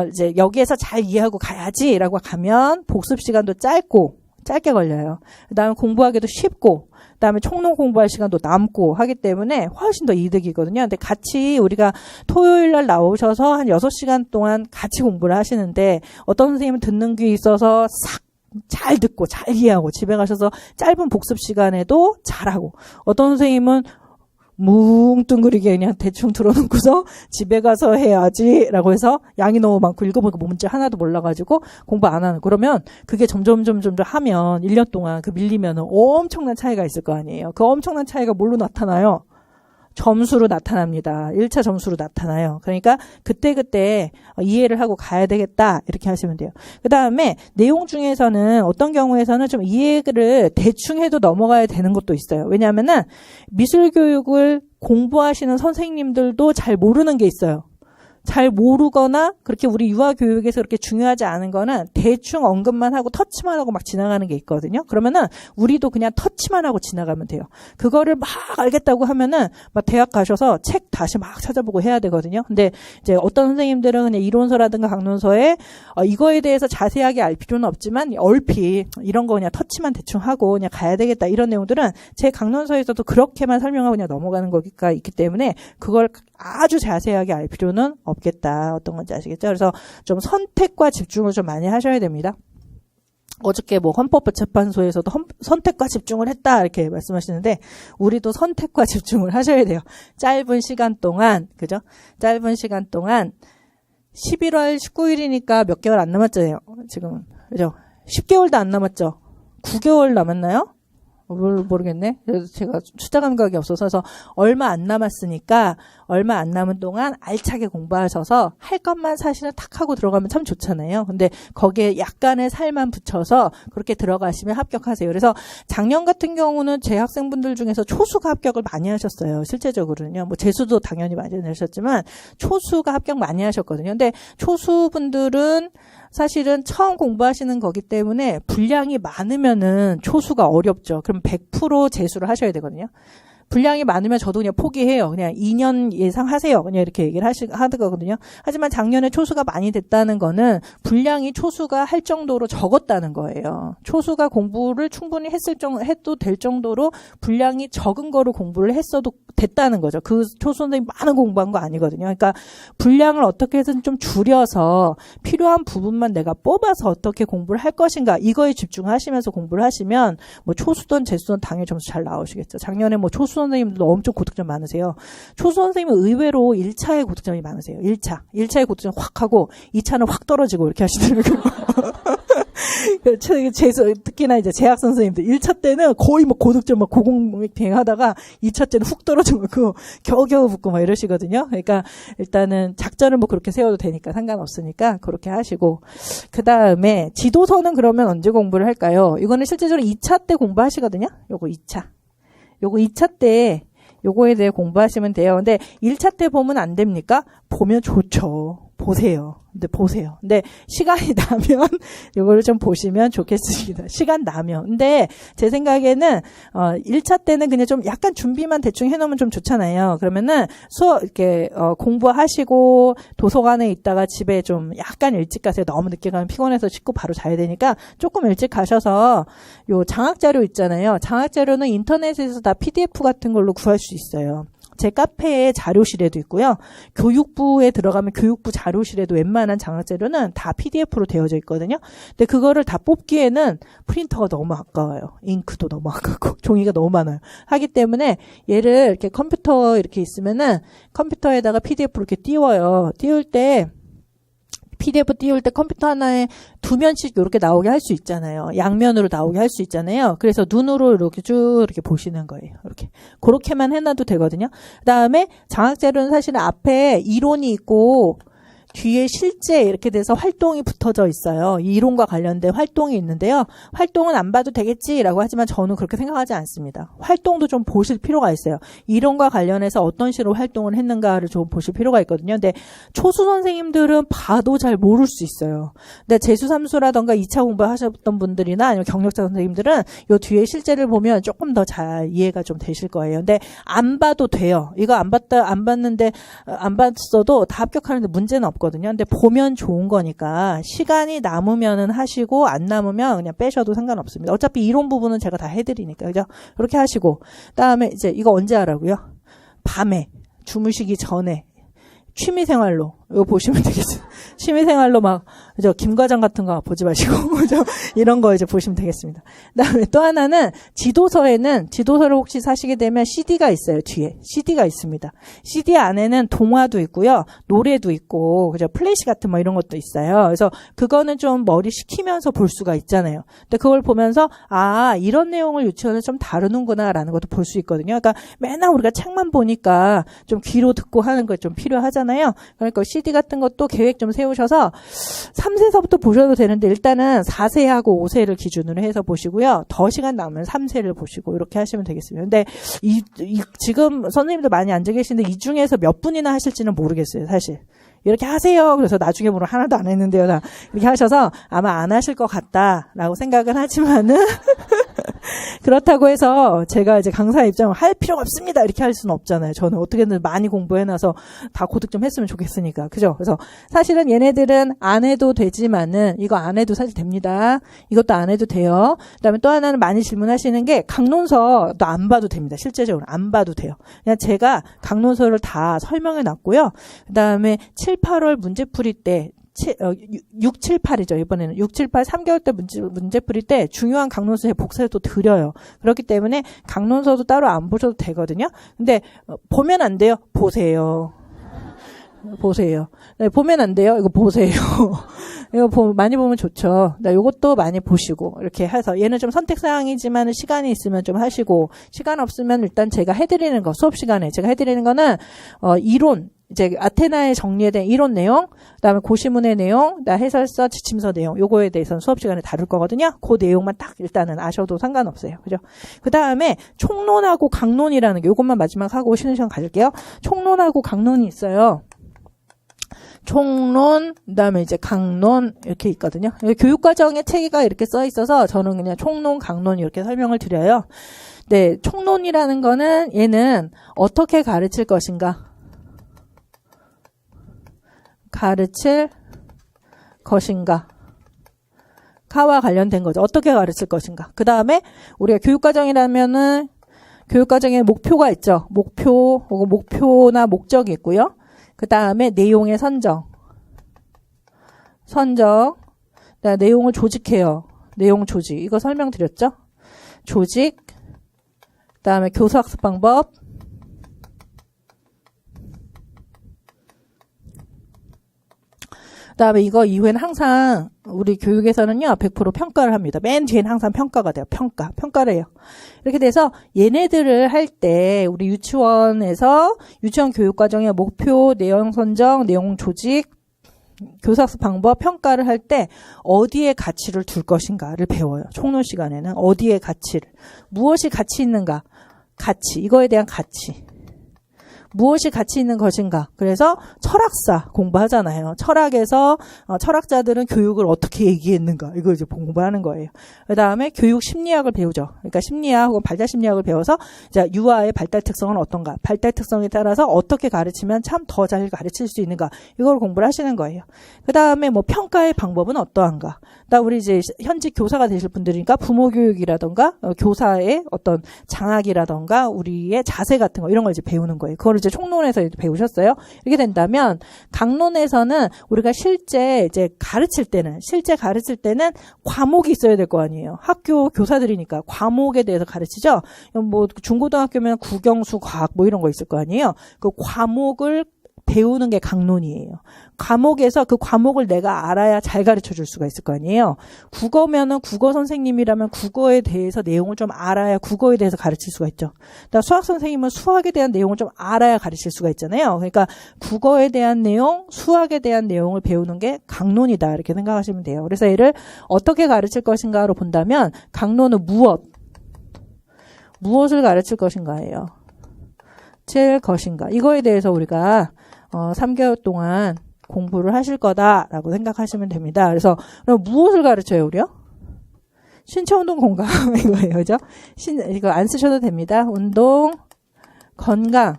이제 여기에서 잘 이해하고 가야지라고 가면 복습 시간도 짧고 짧게 걸려요. 그다음에 공부하기도 쉽고, 그다음에 총론 공부할 시간도 남고 하기 때문에 훨씬 더 이득이거든요. 근데 같이 우리가 토요일 날 나오셔서 한 6시간 동안 같이 공부를 하시는데 어떤 선생님은 듣는 귀 있어서 싹 잘 듣고 잘 이해하고 집에 가셔서 짧은 복습 시간에도 잘하고, 어떤 선생님은 뭉뚱그리게 그냥 대충 들어놓고서 집에 가서 해야지라고 해서 양이 너무 많고 읽어보니까 문제 하나도 몰라가지고 공부 안 하는. 그러면 그게 점점 하면 1년 동안 그 밀리면은 엄청난 차이가 있을 거 아니에요. 그 엄청난 차이가 뭘로 나타나요? 점수로 나타납니다. 1차 점수로 나타나요. 그러니까 그때그때 이해를 하고 가야 되겠다, 이렇게 하시면 돼요. 그 다음에 내용 중에서는 어떤 경우에서는 좀 이해를 대충 해도 넘어가야 되는 것도 있어요. 왜냐하면은 미술교육을 공부하시는 선생님들도 잘 모르는 게 있어요. 잘 모르거나 그렇게 우리 유아교육에서 그렇게 중요하지 않은 거는 대충 언급만 하고 터치만 하고 막 지나가는 게 있거든요. 그러면은 우리도 그냥 터치만 하고 지나가면 돼요. 그거를 막 알겠다고 하면은 막 대학 가셔서 책 다시 막 찾아보고 해야 되거든요. 근데 이제 어떤 선생님들은 그냥 이론서라든가 강론서에 이거에 대해서 자세하게 알 필요는 없지만 얼핏 이런 거 그냥 터치만 대충 하고 그냥 가야 되겠다, 이런 내용들은 제 강론서에서도 그렇게만 설명하고 그냥 넘어가는 거가 있기 때문에 그걸 아주 자세하게 알 필요는 없겠다. 어떤 건지 아시겠죠? 그래서 좀 선택과 집중을 좀 많이 하셔야 됩니다. 어저께 뭐 헌법재판소에서도 선택과 집중을 했다, 이렇게 말씀하시는데 우리도 선택과 집중을 하셔야 돼요. 짧은 시간 동안, 그죠? 짧은 시간 동안 11월 19일이니까 몇 개월 안 남았잖아요. 지금은. 그죠? 10개월도 안 남았죠? 9개월 남았나요? 모르겠네. 그래서 제가 숫자 감각이 없어서. 그래서 얼마 안 남았으니까 얼마 안 남은 동안 알차게 공부하셔서 할 것만 사실은 탁 하고 들어가면 참 좋잖아요. 근데 거기에 약간의 살만 붙여서 그렇게 들어가시면 합격하세요. 그래서 작년 같은 경우는 제 학생분들 중에서 초수가 합격을 많이 하셨어요. 실제적으로는요. 뭐 재수도 당연히 많이 하셨지만 초수가 합격 많이 하셨거든요. 근데 초수분들은 사실은 처음 공부하시는 거기 때문에 분량이 많으면은 초수가 어렵죠. 그럼 100% 재수를 하셔야 되거든요. 분량이 많으면 저도 그냥 포기해요. 그냥 2년 예상하세요. 그냥 이렇게 얘기를 하거든요. 하지만 작년에 초수가 많이 됐다는 거는 분량이 초수가 할 정도로 적었다는 거예요. 초수가 공부를 충분히 해도 될 정도로 분량이 적은 거로 공부를 했어도 됐다는 거죠. 그 초수 선생님 많은 공부한 거 아니거든요. 그러니까 분량을 어떻게 해서든 좀 줄여서 필요한 부분만 내가 뽑아서 어떻게 공부를 할 것인가, 이거에 집중하시면서 공부를 하시면 뭐 초수든 재수든 당연히 점수 잘 나오시겠죠. 작년에 뭐 초수 선생님들도 엄청 고득점 많으세요. 초수 선생님은 의외로 1차에 고득점이 많으세요. 1차에 고득점 확 하고 2차는 확 떨어지고 이렇게 하시더라고요. 특히나 이제 재학 선생님들 1차 때는 거의 뭐 고득점 막 고공비행 하다가 2차 때는 훅 떨어져갖고 겨우겨우 붙고 막 이러시거든요. 그러니까 일단은 작전을 뭐 그렇게 세워도 되니까 상관없으니까 그렇게 하시고, 그 다음에 지도서는 그러면 언제 공부를 할까요? 이거는 실제적으로 2차 때 공부하시거든요. 요거 2차 때 요거에 대해 공부하시면 돼요. 근데 1차 때 보면 안 됩니까? 보면 좋죠. 보세요. 근데 시간이 나면 요거를 좀 보시면 좋겠습니다. 시간 나면. 근데 제 생각에는 1차 때는 그냥 좀 약간 준비만 대충 해놓으면 좀 좋잖아요. 그러면은 이렇게 공부하시고 도서관에 있다가 집에 좀 약간 일찍 가세요. 너무 늦게 가면 피곤해서 씻고 바로 자야 되니까 조금 일찍 가셔서 요 장학자료 있잖아요. 장학자료는 인터넷에서 다 PDF 같은 걸로 구할 수 있어요. 제 카페에 자료실에도 있고요. 교육부에 들어가면 교육부 자료실에도 웬만한 장학자료는 다 PDF로 되어져 있거든요. 근데 그거를 다 뽑기에는 프린터가 너무 아까워요. 잉크도 너무 아깝고 종이가 너무 많아요. 하기 때문에 얘를 이렇게 컴퓨터 이렇게 있으면은 컴퓨터에다가 PDF로 이렇게 띄워요. PDF 띄울 때 컴퓨터 하나에 2면씩 이렇게 나오게 할 수 있잖아요. 양면으로 나오게 할 수 있잖아요. 그래서 눈으로 이렇게 쭉 이렇게 보시는 거예요. 이렇게. 그렇게만 해놔도 되거든요. 그 다음에 장학자료는 사실 앞에 이론이 있고 뒤에 실제 이렇게 돼서 활동이 붙어져 있어요. 이 이론과 관련된 활동이 있는데요. 활동은 안 봐도 되겠지라고 하지만 저는 그렇게 생각하지 않습니다. 활동도 좀 보실 필요가 있어요. 이론과 관련해서 어떤 식으로 활동을 했는가를 좀 보실 필요가 있거든요. 근데 초수 선생님들은 봐도 잘 모를 수 있어요. 근데 재수 삼수라던가 2차 공부하셨던 분들이나 아니면 경력자 선생님들은 요 뒤에 실제를 보면 조금 더 잘 이해가 좀 되실 거예요. 근데 안 봐도 돼요. 이거 안 봤어도 다 합격하는데 문제는 없거든요. 없거든요. 근데 보면 좋은 거니까 시간이 남으면은 하시고 안 남으면 그냥 빼셔도 상관없습니다. 어차피 이론 부분은 제가 다 해드리니까. 그죠? 그렇게 하시고. 그다음에 이제 이거 언제 하라고요? 밤에. 주무시기 전에. 취미생활로 이거 보시면 되겠습니다. 취미생활로 막 김과장 같은 거 보지 마시고 이런 거 이제 보시면 되겠습니다. 그다음에 또 하나는 지도서를 혹시 사시게 되면 CD가 있어요. 뒤에 CD가 있습니다. CD 안에는 동화도 있고요, 노래도 있고, 그죠? 플래시 같은 뭐 이런 것도 있어요. 그래서 그거는 좀 머리 식히면서 볼 수가 있잖아요. 근데 그걸 보면서 이런 내용을 유치원에서 좀 다루는구나라는 것도 볼 수 있거든요. 그러니까 맨날 우리가 책만 보니까 좀 귀로 듣고 하는 거 좀 필요하잖아요. 그러니까 CD 같은 것도 계획 좀 세우셔서 3세서부터 보셔도 되는데 일단은 4세하고 5세를 기준으로 해서 보시고요. 더 시간 남으면 3세를 보시고 이렇게 하시면 되겠습니다. 근데 지금 선생님들 많이 앉아 계시는데 이 중에서 몇 분이나 하실지는 모르겠어요, 사실. 이렇게 하세요. 그래서 나중에 보면 하나도 안 했는데요. 이렇게 하셔서 아마 안 하실 것 같다라고 생각은 하지만은 그렇다고 해서 제가 이제 강사 입장을 할 필요가 없습니다 이렇게 할 수는 없잖아요. 저는 어떻게든 많이 공부해놔서 다 고득 좀 했으면 좋겠으니까. 그죠? 그래서 사실은 얘네들은 안 해도 되지만은 이거 안 해도 사실 됩니다. 이것도 안 해도 돼요. 그다음에 또 하나는 많이 질문하시는 게 강론서도 안 봐도 됩니다. 실제적으로 안 봐도 돼요. 그냥 제가 강론서를 다 설명해 놨고요. 그다음에 7, 8월 문제풀이 때 6, 7, 8이죠. 이번에는 6, 7, 8 3개월 때 문제 풀이 때 중요한 강론서의 복사를 또 드려요. 그렇기 때문에 강론서도 따로 안 보셔도 되거든요. 근데 보면 안 돼요. 보세요. 네, 보면 안 돼요. 이거 보세요. 이거 많이 보면 좋죠. 요것도 많이 보시고 이렇게 해서 얘는 좀 선택사항이지만 시간이 있으면 좀 하시고, 시간 없으면 일단 제가 해드리는 거, 수업 시간에 제가 해드리는 거는 이론, 이제 아테나에 정리된 이론 내용, 그다음에 고시문의 내용, 해설서, 지침서 내용, 요거에 대해서는 수업 시간에 다룰 거거든요. 그 내용만 딱 일단은 아셔도 상관없어요. 그죠? 그다음에 총론하고 강론이라는 게, 요것만 마지막 하고 쉬는 시간 가질게요. 총론하고 강론이 있어요. 총론, 그다음에 이제 강론 이렇게 있거든요. 교육과정에 체계가 이렇게 써 있어서 저는 그냥 총론, 강론 이렇게 설명을 드려요. 네, 총론이라는 거는 얘는 어떻게 가르칠 것인가? 가와 관련된 거죠. 어떻게 가르칠 것인가. 그 다음에 우리가 교육과정이라면은 교육과정에 목표가 있죠. 목표나 목적이 있고요. 그 다음에 내용의 선정. 내용을 조직해요. 내용 조직. 이거 설명드렸죠? 조직. 그 다음에 교사학습 방법. 그다음에 이거 이후에는 항상 우리 교육에서는요 100% 평가를 합니다. 맨 뒤에는 항상 평가가 돼요. 평가를 해요. 이렇게 돼서 얘네들을 할 때 우리 유치원에서 유치원 교육과정의 목표, 내용 선정, 내용 조직, 교사학습 방법, 평가를 할 때 어디에 가치를 둘 것인가를 배워요. 총론 시간에는 어디에 가치를, 무엇이 가치 있는가, 이거에 대한 가치. 무엇이 가치 있는 것인가. 그래서 철학사 공부하잖아요. 철학에서 철학자들은 교육을 어떻게 얘기했는가. 이걸 이제 공부하는 거예요. 그 다음에 교육 심리학을 배우죠. 그러니까 심리학 혹은 발달 심리학을 배워서 유아의 발달 특성은 어떤가. 발달 특성에 따라서 어떻게 가르치면 참 더 잘 가르칠 수 있는가. 이걸 공부를 하시는 거예요. 그 다음에 뭐 평가의 방법은 어떠한가. 우리 이제 현직 교사가 되실 분들이니까 부모 교육이라던가 교사의 어떤 장학이라던가 우리의 자세 같은 거 이런 걸 이제 배우는 거예요. 그걸 이제 총론에서 배우셨어요. 이렇게 된다면 강론에서는 우리가 실제 가르칠 때는 과목이 있어야 될 거 아니에요. 학교 교사들이니까 과목에 대해서 가르치죠. 뭐 중고등학교면 국영수 과학 뭐 이런 거 있을 거 아니에요. 그 과목을 배우는 게 강론이에요. 과목에서 그 과목을 내가 알아야 잘 가르쳐 줄 수가 있을 거 아니에요. 국어면은 국어 선생님이라면 국어에 대해서 내용을 좀 알아야 국어에 대해서 가르칠 수가 있죠. 수학 선생님은 수학에 대한 내용을 좀 알아야 가르칠 수가 있잖아요. 그러니까 국어에 대한 내용, 수학에 대한 내용을 배우는 게 강론이다. 이렇게 생각하시면 돼요. 그래서 얘를 어떻게 가르칠 것인가로 본다면 강론은 무엇을 가르칠 것인가예요. 이거에 대해서 우리가 3개월 동안 공부를 하실 거다라고 생각하시면 됩니다. 그래서 그럼 무엇을 가르쳐요, 우리요? 신체 운동 건강 이거예요, 그죠? 이거 안 쓰셔도 됩니다. 운동, 건강,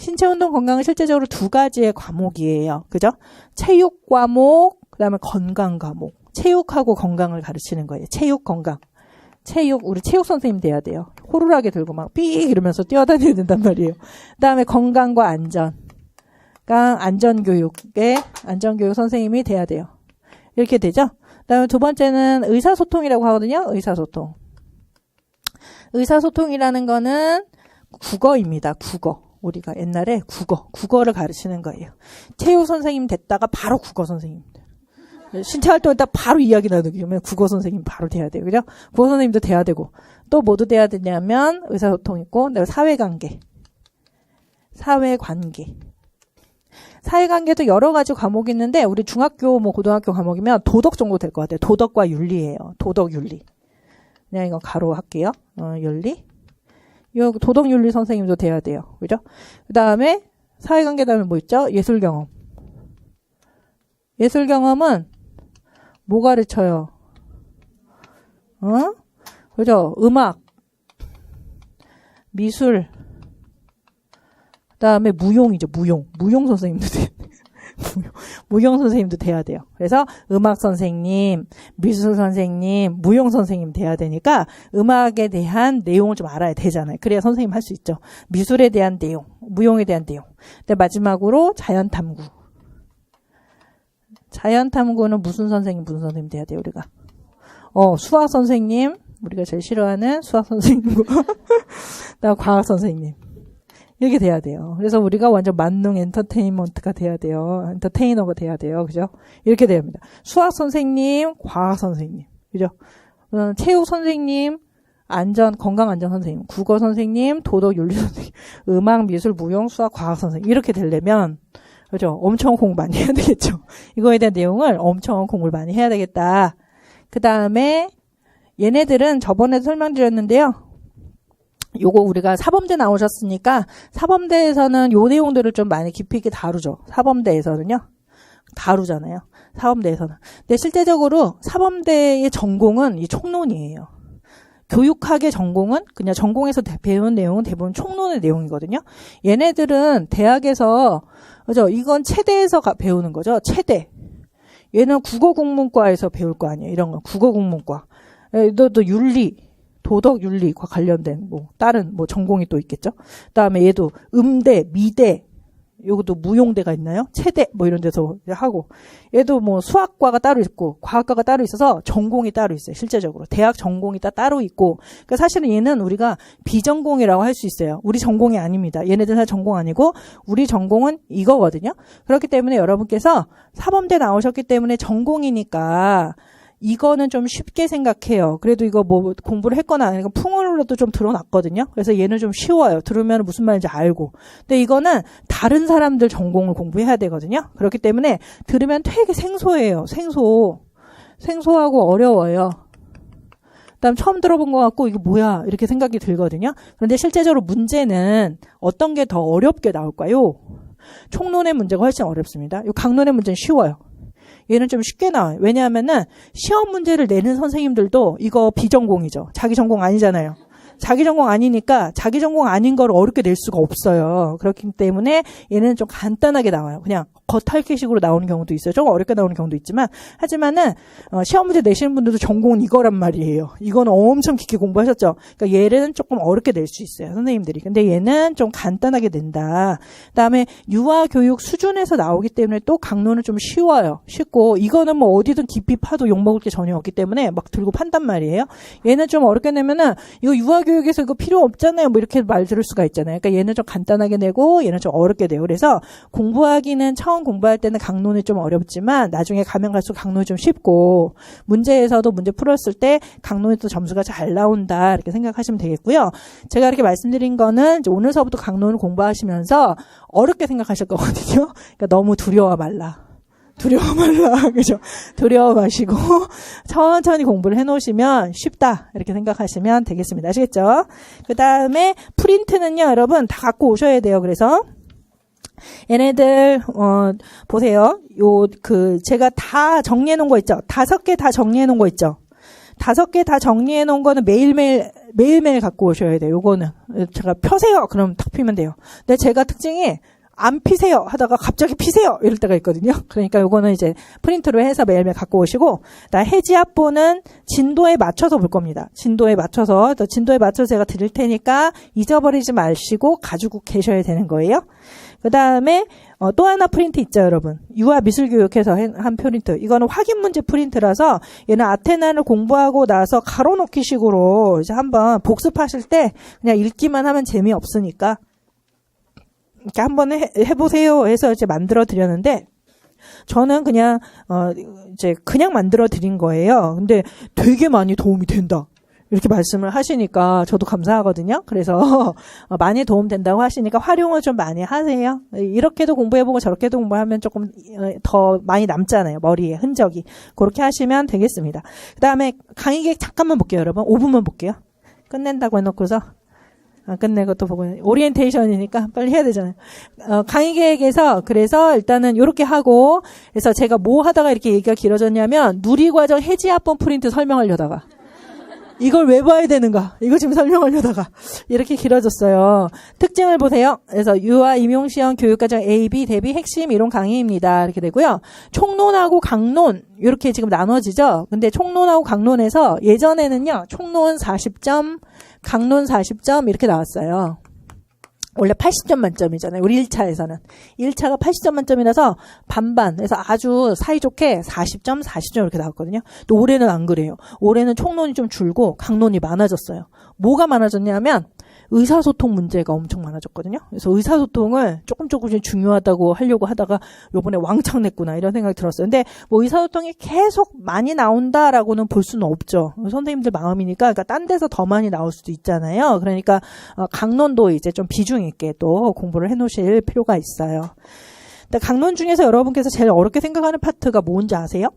신체 운동 건강은 실제적으로 두 가지의 과목이에요. 그죠? 체육 과목, 그다음에 건강 과목. 체육하고 건강을 가르치는 거예요. 체육 건강. 체육, 우리 체육 선생님 돼야 돼요. 호루라기 들고 막 삐 이러면서 뛰어다녀야 된단 말이에요. 그다음에 건강과 안전. 그러니까 안전교육 선생님이 돼야 돼요. 이렇게 되죠? 그다음에 두 번째는 의사소통이라고 하거든요. 의사소통. 의사소통이라는 거는 국어입니다. 국어. 우리가 옛날에 국어를 가르치는 거예요. 체육 선생님 됐다가 바로 국어 선생님. 신체 활동했다 바로 이야기 나누기 그러면 국어 선생님 바로 돼야 돼요. 그죠? 국어 선생님도 돼야 되고 또 뭐도 돼야 되냐면 의사소통 있고 사회관계. 사회관계도 여러 가지 과목이 있는데 우리 중학교 고등학교 과목이면 도덕 정도 될 것 같아요. 도덕과 윤리예요. 도덕 윤리. 그냥 이거 가로 할게요. 윤리. 이 도덕 윤리 선생님도 돼야 돼요. 그죠? 그다음에 사회관계 다음에 뭐 있죠? 예술 경험. 예술 경험은 뭐 가르쳐요? 그죠? 음악, 미술, 그다음에 무용이죠. 무용 선생님도 돼요. 무용 선생님도 돼야 돼요. 그래서 음악 선생님, 미술 선생님, 무용 선생님 돼야 되니까 음악에 대한 내용을 좀 알아야 되잖아요. 그래야 선생님 할 수 있죠. 미술에 대한 내용, 무용에 대한 내용. 근데 마지막으로 자연탐구. 자연탐구는 무슨 선생님 돼야 돼요, 우리가? 수학 선생님, 우리가 제일 싫어하는 수학 선생님과, 그다음 과학 선생님. 이렇게 돼야 돼요. 그래서 우리가 완전 만능 엔터테인먼트가 돼야 돼요. 엔터테이너가 돼야 돼요. 그죠? 이렇게 됩니다. 수학 선생님, 과학 선생님. 그죠? 체육 선생님, 건강 안전 선생님, 국어 선생님, 도덕 윤리 선생님, 음악, 미술, 무용, 수학, 과학 선생님. 이렇게 되려면 그죠? 엄청 공부 많이 해야 되겠죠. 이거에 대한 내용을 엄청 공부를 많이 해야 되겠다. 그 다음에 얘네들은 저번에 설명드렸는데요. 요거 우리가 사범대 나오셨으니까 사범대에서는 요 내용들을 좀 많이 깊이 있게 다루죠. 사범대에서는요. 다루잖아요. 사범대에서는. 근데 실제적으로 사범대의 전공은 이 총론이에요. 교육학의 전공은 그냥 전공에서 배운 내용은 대부분 총론의 내용이거든요. 얘네들은 대학에서 그죠? 이건 체대에서 배우는 거죠. 체대. 얘는 국어국문과에서 배울 거 아니에요. 이런 거 국어국문과. 또 윤리, 도덕 윤리과 관련된 다른 전공이 또 있겠죠. 그다음에 얘도 음대, 미대, 요것도 무용대가 있나요? 체대 이런 데서 하고 얘도 수학과가 따로 있고 과학과가 따로 있어서 전공이 따로 있어요. 실제적으로 대학 전공이 따로 있고 그러니까 사실은 얘는 우리가 비전공이라고 할 수 있어요. 우리 전공이 아닙니다. 얘네들 다 전공 아니고 우리 전공은 이거거든요. 그렇기 때문에 여러분께서 사범대 나오셨기 때문에 전공이니까 이거는 좀 쉽게 생각해요. 그래도 이거 공부를 했거나 아니면 풍으로라도 좀 들어놨거든요. 그래서 얘는 좀 쉬워요. 들으면 무슨 말인지 알고. 근데 이거는 다른 사람들 전공을 공부해야 되거든요. 그렇기 때문에 들으면 되게 생소해요. 생소하고 어려워요. 그다음 처음 들어본 것 같고 이게 뭐야 이렇게 생각이 들거든요. 그런데 실제적으로 문제는 어떤 게 더 어렵게 나올까요? 총론의 문제가 훨씬 어렵습니다. 이 강론의 문제는 쉬워요. 얘는 좀 쉽게 나와요. 왜냐하면은 시험 문제를 내는 선생님들도 이거 비전공이죠. 자기 전공 아니잖아요. 자기 전공 아니니까 자기 전공 아닌 걸 어렵게 낼 수가 없어요. 그렇기 때문에 얘는 좀 간단하게 나와요. 그냥 겉핥기식으로 나오는 경우도 있어요. 좀 어렵게 나오는 경우도 있지만 하지만은 시험 문제 내시는 분들도 전공은 이거란 말이에요. 이거는 엄청 깊게 공부하셨죠. 그러니까 얘는 조금 어렵게 낼 수 있어요. 선생님들이. 근데 얘는 좀 간단하게 낸다. 그다음에 유아교육 수준에서 나오기 때문에 또 강론은 좀 쉬워요. 쉽고 이거는 어디든 깊이 파도 욕먹을 게 전혀 없기 때문에 막 들고 판단 말이에요. 얘는 좀 어렵게 내면은 이거 유아교육에서 이거 필요 없잖아요. 이렇게 말 들을 수가 있잖아요. 그러니까 얘는 좀 간단하게 내고 얘는 좀 어렵게 내요. 그래서 공부하기는 처음 공부할 때는 강론이 좀 어렵지만 나중에 가면 갈수록 강론이 좀 쉽고 문제에서도 문제 풀었을 때 강론이 또 점수가 잘 나온다 이렇게 생각하시면 되겠고요. 제가 이렇게 말씀드린 거는 이제 오늘서부터 강론을 공부하시면서 어렵게 생각하실 거거든요. 그러니까 너무 두려워 말라. 그죠? 두려워 마시고 천천히 공부를 해놓으시면 쉽다 이렇게 생각하시면 되겠습니다. 아시겠죠? 그 다음에 프린트는요, 여러분 다 갖고 오셔야 돼요. 그래서 얘네들 보세요. 제가 다 정리해 놓은 거 있죠. 5개 다 정리해 놓은 거 있죠. 5개 다 정리해 놓은 거는 매일매일 갖고 오셔야 돼요. 요거는. 제가 펴세요. 그럼 탁 피면 돼요. 근데 제가 특징이 안 피세요 하다가 갑자기 피세요 이럴 때가 있거든요. 그러니까 요거는 이제 프린트로 해서 매일매일 갖고 오시고, 해지압보는 진도에 맞춰서 볼 겁니다. 진도에 맞춰서 제가 드릴 테니까 잊어버리지 마시고 가지고 계셔야 되는 거예요. 그 다음에 또 하나 프린트 있죠, 여러분. 유아미술교육해서 한 프린트. 이거는 확인 문제 프린트라서 얘는 아테나를 공부하고 나서 가로놓기 식으로 이제 한번 복습하실 때 그냥 읽기만 하면 재미없으니까 이렇게 한번 해보세요 해서 이제 만들어 드렸는데, 저는 그냥 이제 그냥 만들어 드린 거예요. 근데 되게 많이 도움이 된다 이렇게 말씀을 하시니까 저도 감사하거든요. 그래서 많이 도움된다고 하시니까 활용을 좀 많이 하세요. 이렇게도 공부해보고 저렇게도 공부하면 조금 더 많이 남잖아요. 머리에 흔적이. 그렇게 하시면 되겠습니다. 그 다음에 강의 계획 잠깐만 볼게요, 여러분. 5분만 볼게요. 끝낸다고 해놓고서 끝내고 또 보고, 오리엔테이션이니까 빨리 해야 되잖아요. 강의 계획에서 그래서 일단은 이렇게 하고, 그래서 제가 뭐 하다가 이렇게 얘기가 길어졌냐면 누리과정 해지합본 프린트 설명하려다가 이걸 왜 봐야 되는가? 이거 지금 설명하려다가 이렇게 길어졌어요. 특징을 보세요. 그래서 유아 임용시험 교육과정 A, B 대비 핵심 이론 강의입니다. 이렇게 되고요. 총론하고 강론 이렇게 지금 나눠지죠. 근데 총론하고 강론에서 예전에는요. 총론 40점, 강론 40점 이렇게 나왔어요. 원래 80점 만점이잖아요. 우리 1차에서는. 1차가 80점 만점이라서 반반. 그래서 아주 사이좋게 40점, 40점 이렇게 나왔거든요. 또 올해는 안 그래요. 올해는 총론이 좀 줄고 강론이 많아졌어요. 뭐가 많아졌냐면 의사소통 문제가 엄청 많아졌거든요. 그래서 의사소통을 조금씩 중요하다고 하려고 하다가 요번에 왕창 냈구나 이런 생각이 들었어요. 근데 뭐 의사소통이 계속 많이 나온다라고는 볼 수는 없죠. 선생님들 마음이니까. 그러니까 딴 데서 더 많이 나올 수도 있잖아요. 그러니까 강론도 이제 좀 비중 있게 또 공부를 해놓으실 필요가 있어요. 근데 강론 중에서 여러분께서 제일 어렵게 생각하는 파트가 뭔지 아세요?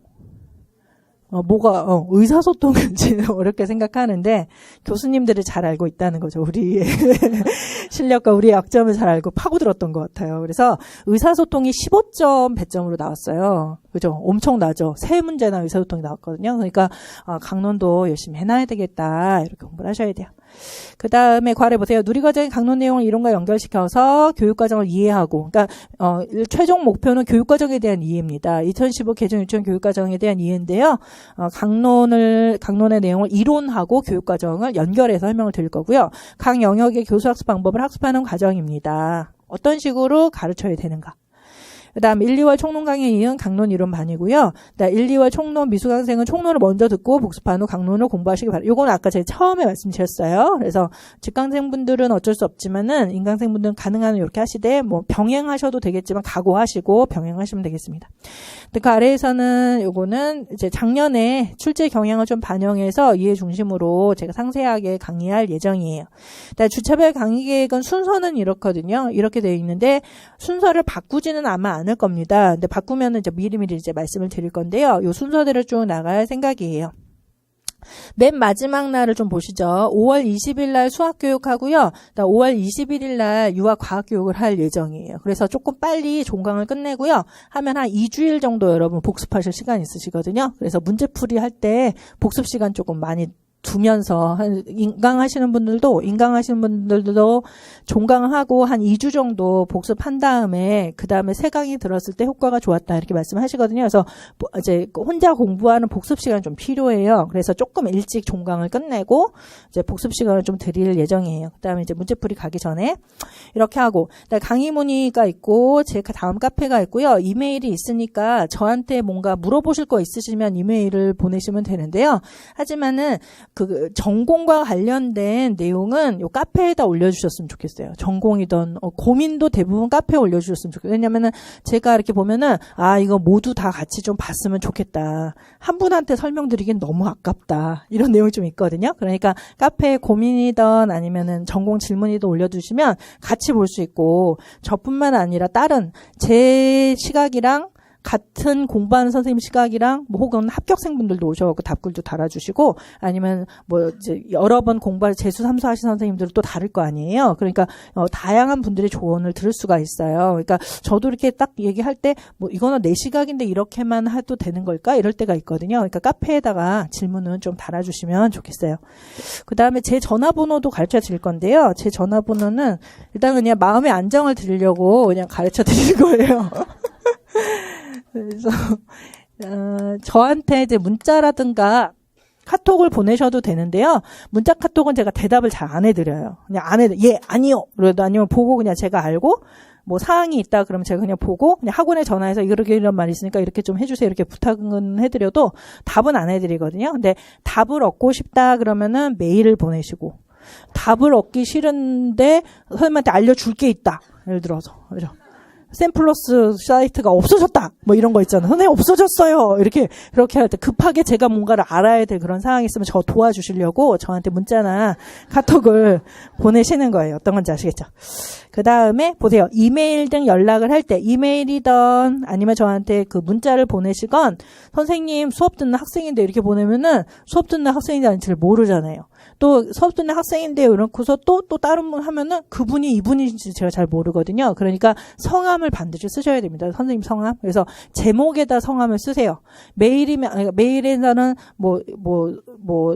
의사소통을 제일 어렵게 생각하는데 교수님들이 잘 알고 있다는 거죠. 우리의 실력과 우리의 약점을 잘 알고 파고들었던 것 같아요. 그래서 의사소통이 15점 배점으로 나왔어요. 그죠? 엄청나죠? 세 문제나 의사소통이 나왔거든요. 그러니까 강론도 열심히 해놔야 되겠다. 이렇게 공부를 하셔야 돼요. 그 다음에 괄호 보세요. 누리과정의 강론 내용을 이론과 연결시켜서 교육과정을 이해하고, 그러니까 최종 목표는 교육과정에 대한 이해입니다. 2015 개정 유치원 교육과정에 대한 이해인데요. 강론의 내용을 이론하고 교육과정을 연결해서 설명을 드릴 거고요. 각 영역의 교수학습 방법을 학습하는 과정입니다. 어떤 식으로 가르쳐야 되는가. 그 다음 1, 2월 총론 강의에 이은 강론 이론 반이고요. 1, 2월 총론 미수강생은 총론을 먼저 듣고 복습한 후 강론을 공부하시기 바랍니다. 요건 아까 제가 처음에 말씀드렸어요. 그래서 직강생분들은 어쩔 수 없지만은 인강생분들은 가능한 이렇게 하시되 뭐 병행하셔도 되겠지만 각오하시고 병행하시면 되겠습니다. 그 아래에서는 요거는 이제 작년에 출제 경향을 좀 반영해서 이해 중심으로 제가 상세하게 강의할 예정이에요. 주차별 강의 계획은 순서는 이렇거든요. 이렇게 되어 있는데 순서를 바꾸지는 아마 않을 겁니다. 근데 바꾸면은 이제 미리미리 이제 말씀을 드릴 건데요. 요 순서대로 쭉 나갈 생각이에요. 맨 마지막 날을 좀 보시죠. 5월 20일 날 수학교육 하고요. 5월 21일 날 유아과학교육을 할 예정이에요. 그래서 조금 빨리 종강을 끝내고요. 하면 한 2주일 정도 여러분 복습하실 시간 있으시거든요. 그래서 문제풀이 할 때 복습 시간 조금 많이 두면서 인강하시는 분들도 종강하고 한 2주 정도 복습한 다음에 그 다음에 새 강의 들었을 때 효과가 좋았다 이렇게 말씀하시거든요. 그래서 이제 혼자 공부하는 복습 시간 좀 필요해요. 그래서 조금 일찍 종강을 끝내고 이제 복습 시간을 좀 드릴 예정이에요. 그다음에 이제 문제풀이 가기 전에 이렇게 하고 강의 문의가 있고 제 다음 카페가 있고요. 이메일이 있으니까 저한테 뭔가 물어보실 거 있으시면 이메일을 보내시면 되는데요. 하지만은 그 전공과 관련된 내용은 요 카페에다 올려주셨으면 좋겠어요. 전공이든 고민도 대부분 카페에 올려주셨으면 좋겠어요. 왜냐면은 제가 이렇게 보면은 이거 모두 다 같이 좀 봤으면 좋겠다. 한 분한테 설명드리긴 너무 아깝다. 이런 내용이 좀 있거든요. 그러니까 카페에 고민이든 아니면은 전공 질문이든 올려주시면 같이 볼 수 있고 저뿐만 아니라 다른 제 시각이랑 같은 공부하는 선생님 시각이랑 뭐 혹은 합격생분들도 오셔갖고 답글도 달아주시고 아니면 뭐 이제 여러 번 공부할 재수 삼수 하신 선생님들은 또 다를 거 아니에요. 그러니까 다양한 분들의 조언을 들을 수가 있어요. 그러니까 저도 이렇게 딱 얘기할 때 뭐 이거는 내 시각인데 이렇게만 해도 되는 걸까? 이럴 때가 있거든요. 그러니까 카페에다가 질문은 좀 달아주시면 좋겠어요. 그 다음에 제 전화번호도 가르쳐 드릴 건데요. 제 전화번호는 일단 그냥 마음의 안정을 드리려고 그냥 가르쳐 드릴 거예요. 그래서 저한테 이제 문자라든가 카톡을 보내셔도 되는데요. 문자 카톡은 제가 대답을 잘 안 해드려요. 그냥 안 해드. 예, 아니요. 그래도 아니면 보고 그냥 제가 알고 뭐 사항이 있다 그러면 제가 그냥 보고 그냥 학원에 전화해서 이렇게 이런 말이 있으니까 이렇게 좀 해주세요 이렇게 부탁은 해드려도 답은 안 해드리거든요. 근데 답을 얻고 싶다 그러면은 메일을 보내시고 답을 얻기 싫은데 선생님한테 알려줄 게 있다. 예를 들어서 그죠? 샘플러스 사이트가 없어졌다. 뭐 이런 거 있잖아요. 선생님 없어졌어요. 그렇게 할 때 급하게 제가 뭔가를 알아야 될 그런 상황이 있으면 저 도와주시려고 저한테 문자나 카톡을 보내시는 거예요. 어떤 건지 아시겠죠? 그 다음에 보세요. 이메일 등 연락을 할 때 이메일이든 아니면 저한테 그 문자를 보내시건 선생님 수업 듣는 학생인데 이렇게 보내면은 수업 듣는 학생인지 아닌지를 모르잖아요. 또 수업 듣는 학생인데요. 이렇고서 또 다른 분 하면은 그분이 이분인지 제가 잘 모르거든요. 그러니까 성함을 반드시 쓰셔야 됩니다. 선생님 성함. 그래서 제목에다 성함을 쓰세요. 메일에서는 뭐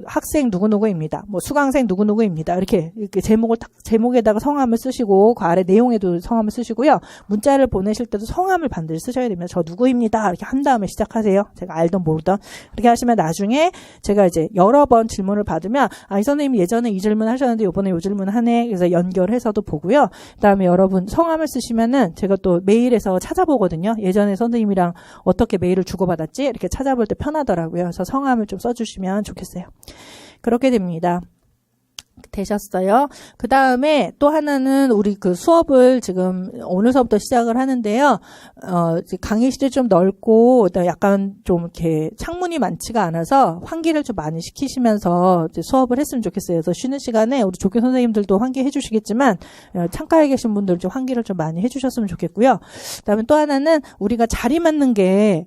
학생 누구누구입니다. 뭐 수강생 누구누구입니다. 이렇게 제목에다가 성함을 쓰시고 그 아래 내용에도 성함을 쓰시고요. 문자를 보내실 때도 성함을 반드시 쓰셔야 됩니다. 저 누구입니다. 이렇게 한 다음에 시작하세요. 제가 알던 모르던. 그렇게 하시면 나중에 제가 이제 여러 번 질문을 받으면 이 선생님이 예전에 이 질문 하셨는데 이번에 이 질문 하네. 그래서 연결해서도 보고요. 그다음에 여러분 성함을 쓰시면은 제가 또 메일에서 찾아보거든요. 예전에 선생님이랑 어떻게 메일을 주고받았지? 이렇게 찾아볼 때 편하더라고요. 그래서 성함을 좀 써주시면 좋겠어요. 그렇게 됩니다. 되셨어요. 그 다음에 또 하나는 우리 그 수업을 지금 오늘서부터 시작을 하는데요. 강의실이 좀 넓고 약간 좀 이렇게 창문이 많지가 않아서 환기를 좀 많이 시키시면서 이제 수업을 했으면 좋겠어요. 그래서 쉬는 시간에 우리 조교 선생님들도 환기해 주시겠지만 창가에 계신 분들 좀 환기를 좀 많이 해주셨으면 좋겠고요. 그다음에 또 하나는 우리가 자리 맞는 게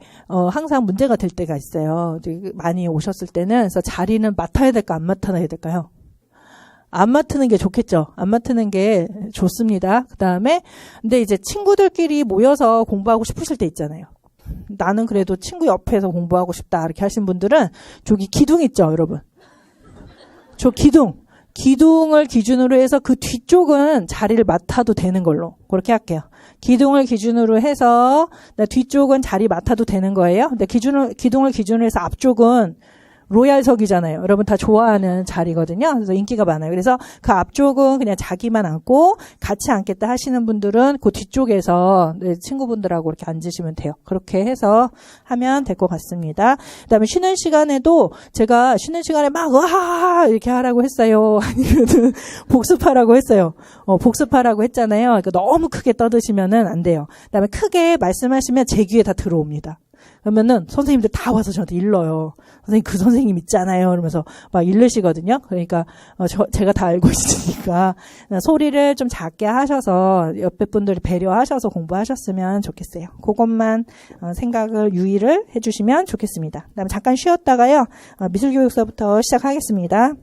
항상 문제가 될 때가 있어요. 많이 오셨을 때는 그래서 자리는 맡아야 될까 안 맡아야 될까요? 안 맡는 게 좋겠죠. 안 맡는 게 좋습니다. 그 다음에 근데 이제 친구들끼리 모여서 공부하고 싶으실 때 있잖아요. 나는 그래도 친구 옆에서 공부하고 싶다 이렇게 하신 분들은 저기 기둥 있죠, 여러분. 저 기둥을 기준으로 해서 그 뒤쪽은 자리를 맡아도 되는 걸로 그렇게 할게요. 기둥을 기준으로 해서 뒤쪽은 자리 맡아도 되는 거예요. 근데 기둥을 기준으로 해서 앞쪽은 로얄석이잖아요. 여러분 다 좋아하는 자리거든요. 그래서 인기가 많아요. 그래서 그 앞쪽은 그냥 자기만 앉고 같이 앉겠다 하시는 분들은 그 뒤쪽에서 친구분들하고 이렇게 앉으시면 돼요. 그렇게 해서 하면 될 것 같습니다. 그다음에 쉬는 시간에도 제가 쉬는 시간에 막 와 이렇게 하라고 했어요. 아니면은 복습하라고 했어요. 복습하라고 했잖아요. 그러니까 너무 크게 떠드시면은 안 돼요. 그다음에 크게 말씀하시면 제 귀에 다 들어옵니다. 그러면은 선생님들 다 와서 저한테 일러요. 선생님 그 선생님 있잖아요. 그러면서 막 일르시거든요. 그러니까 제가 다 알고 있으니까 소리를 좀 작게 하셔서 옆에 분들 배려하셔서 공부하셨으면 좋겠어요. 그것만 유의를 해주시면 좋겠습니다. 그다음에 잠깐 쉬었다가요. 미술교육서부터 시작하겠습니다.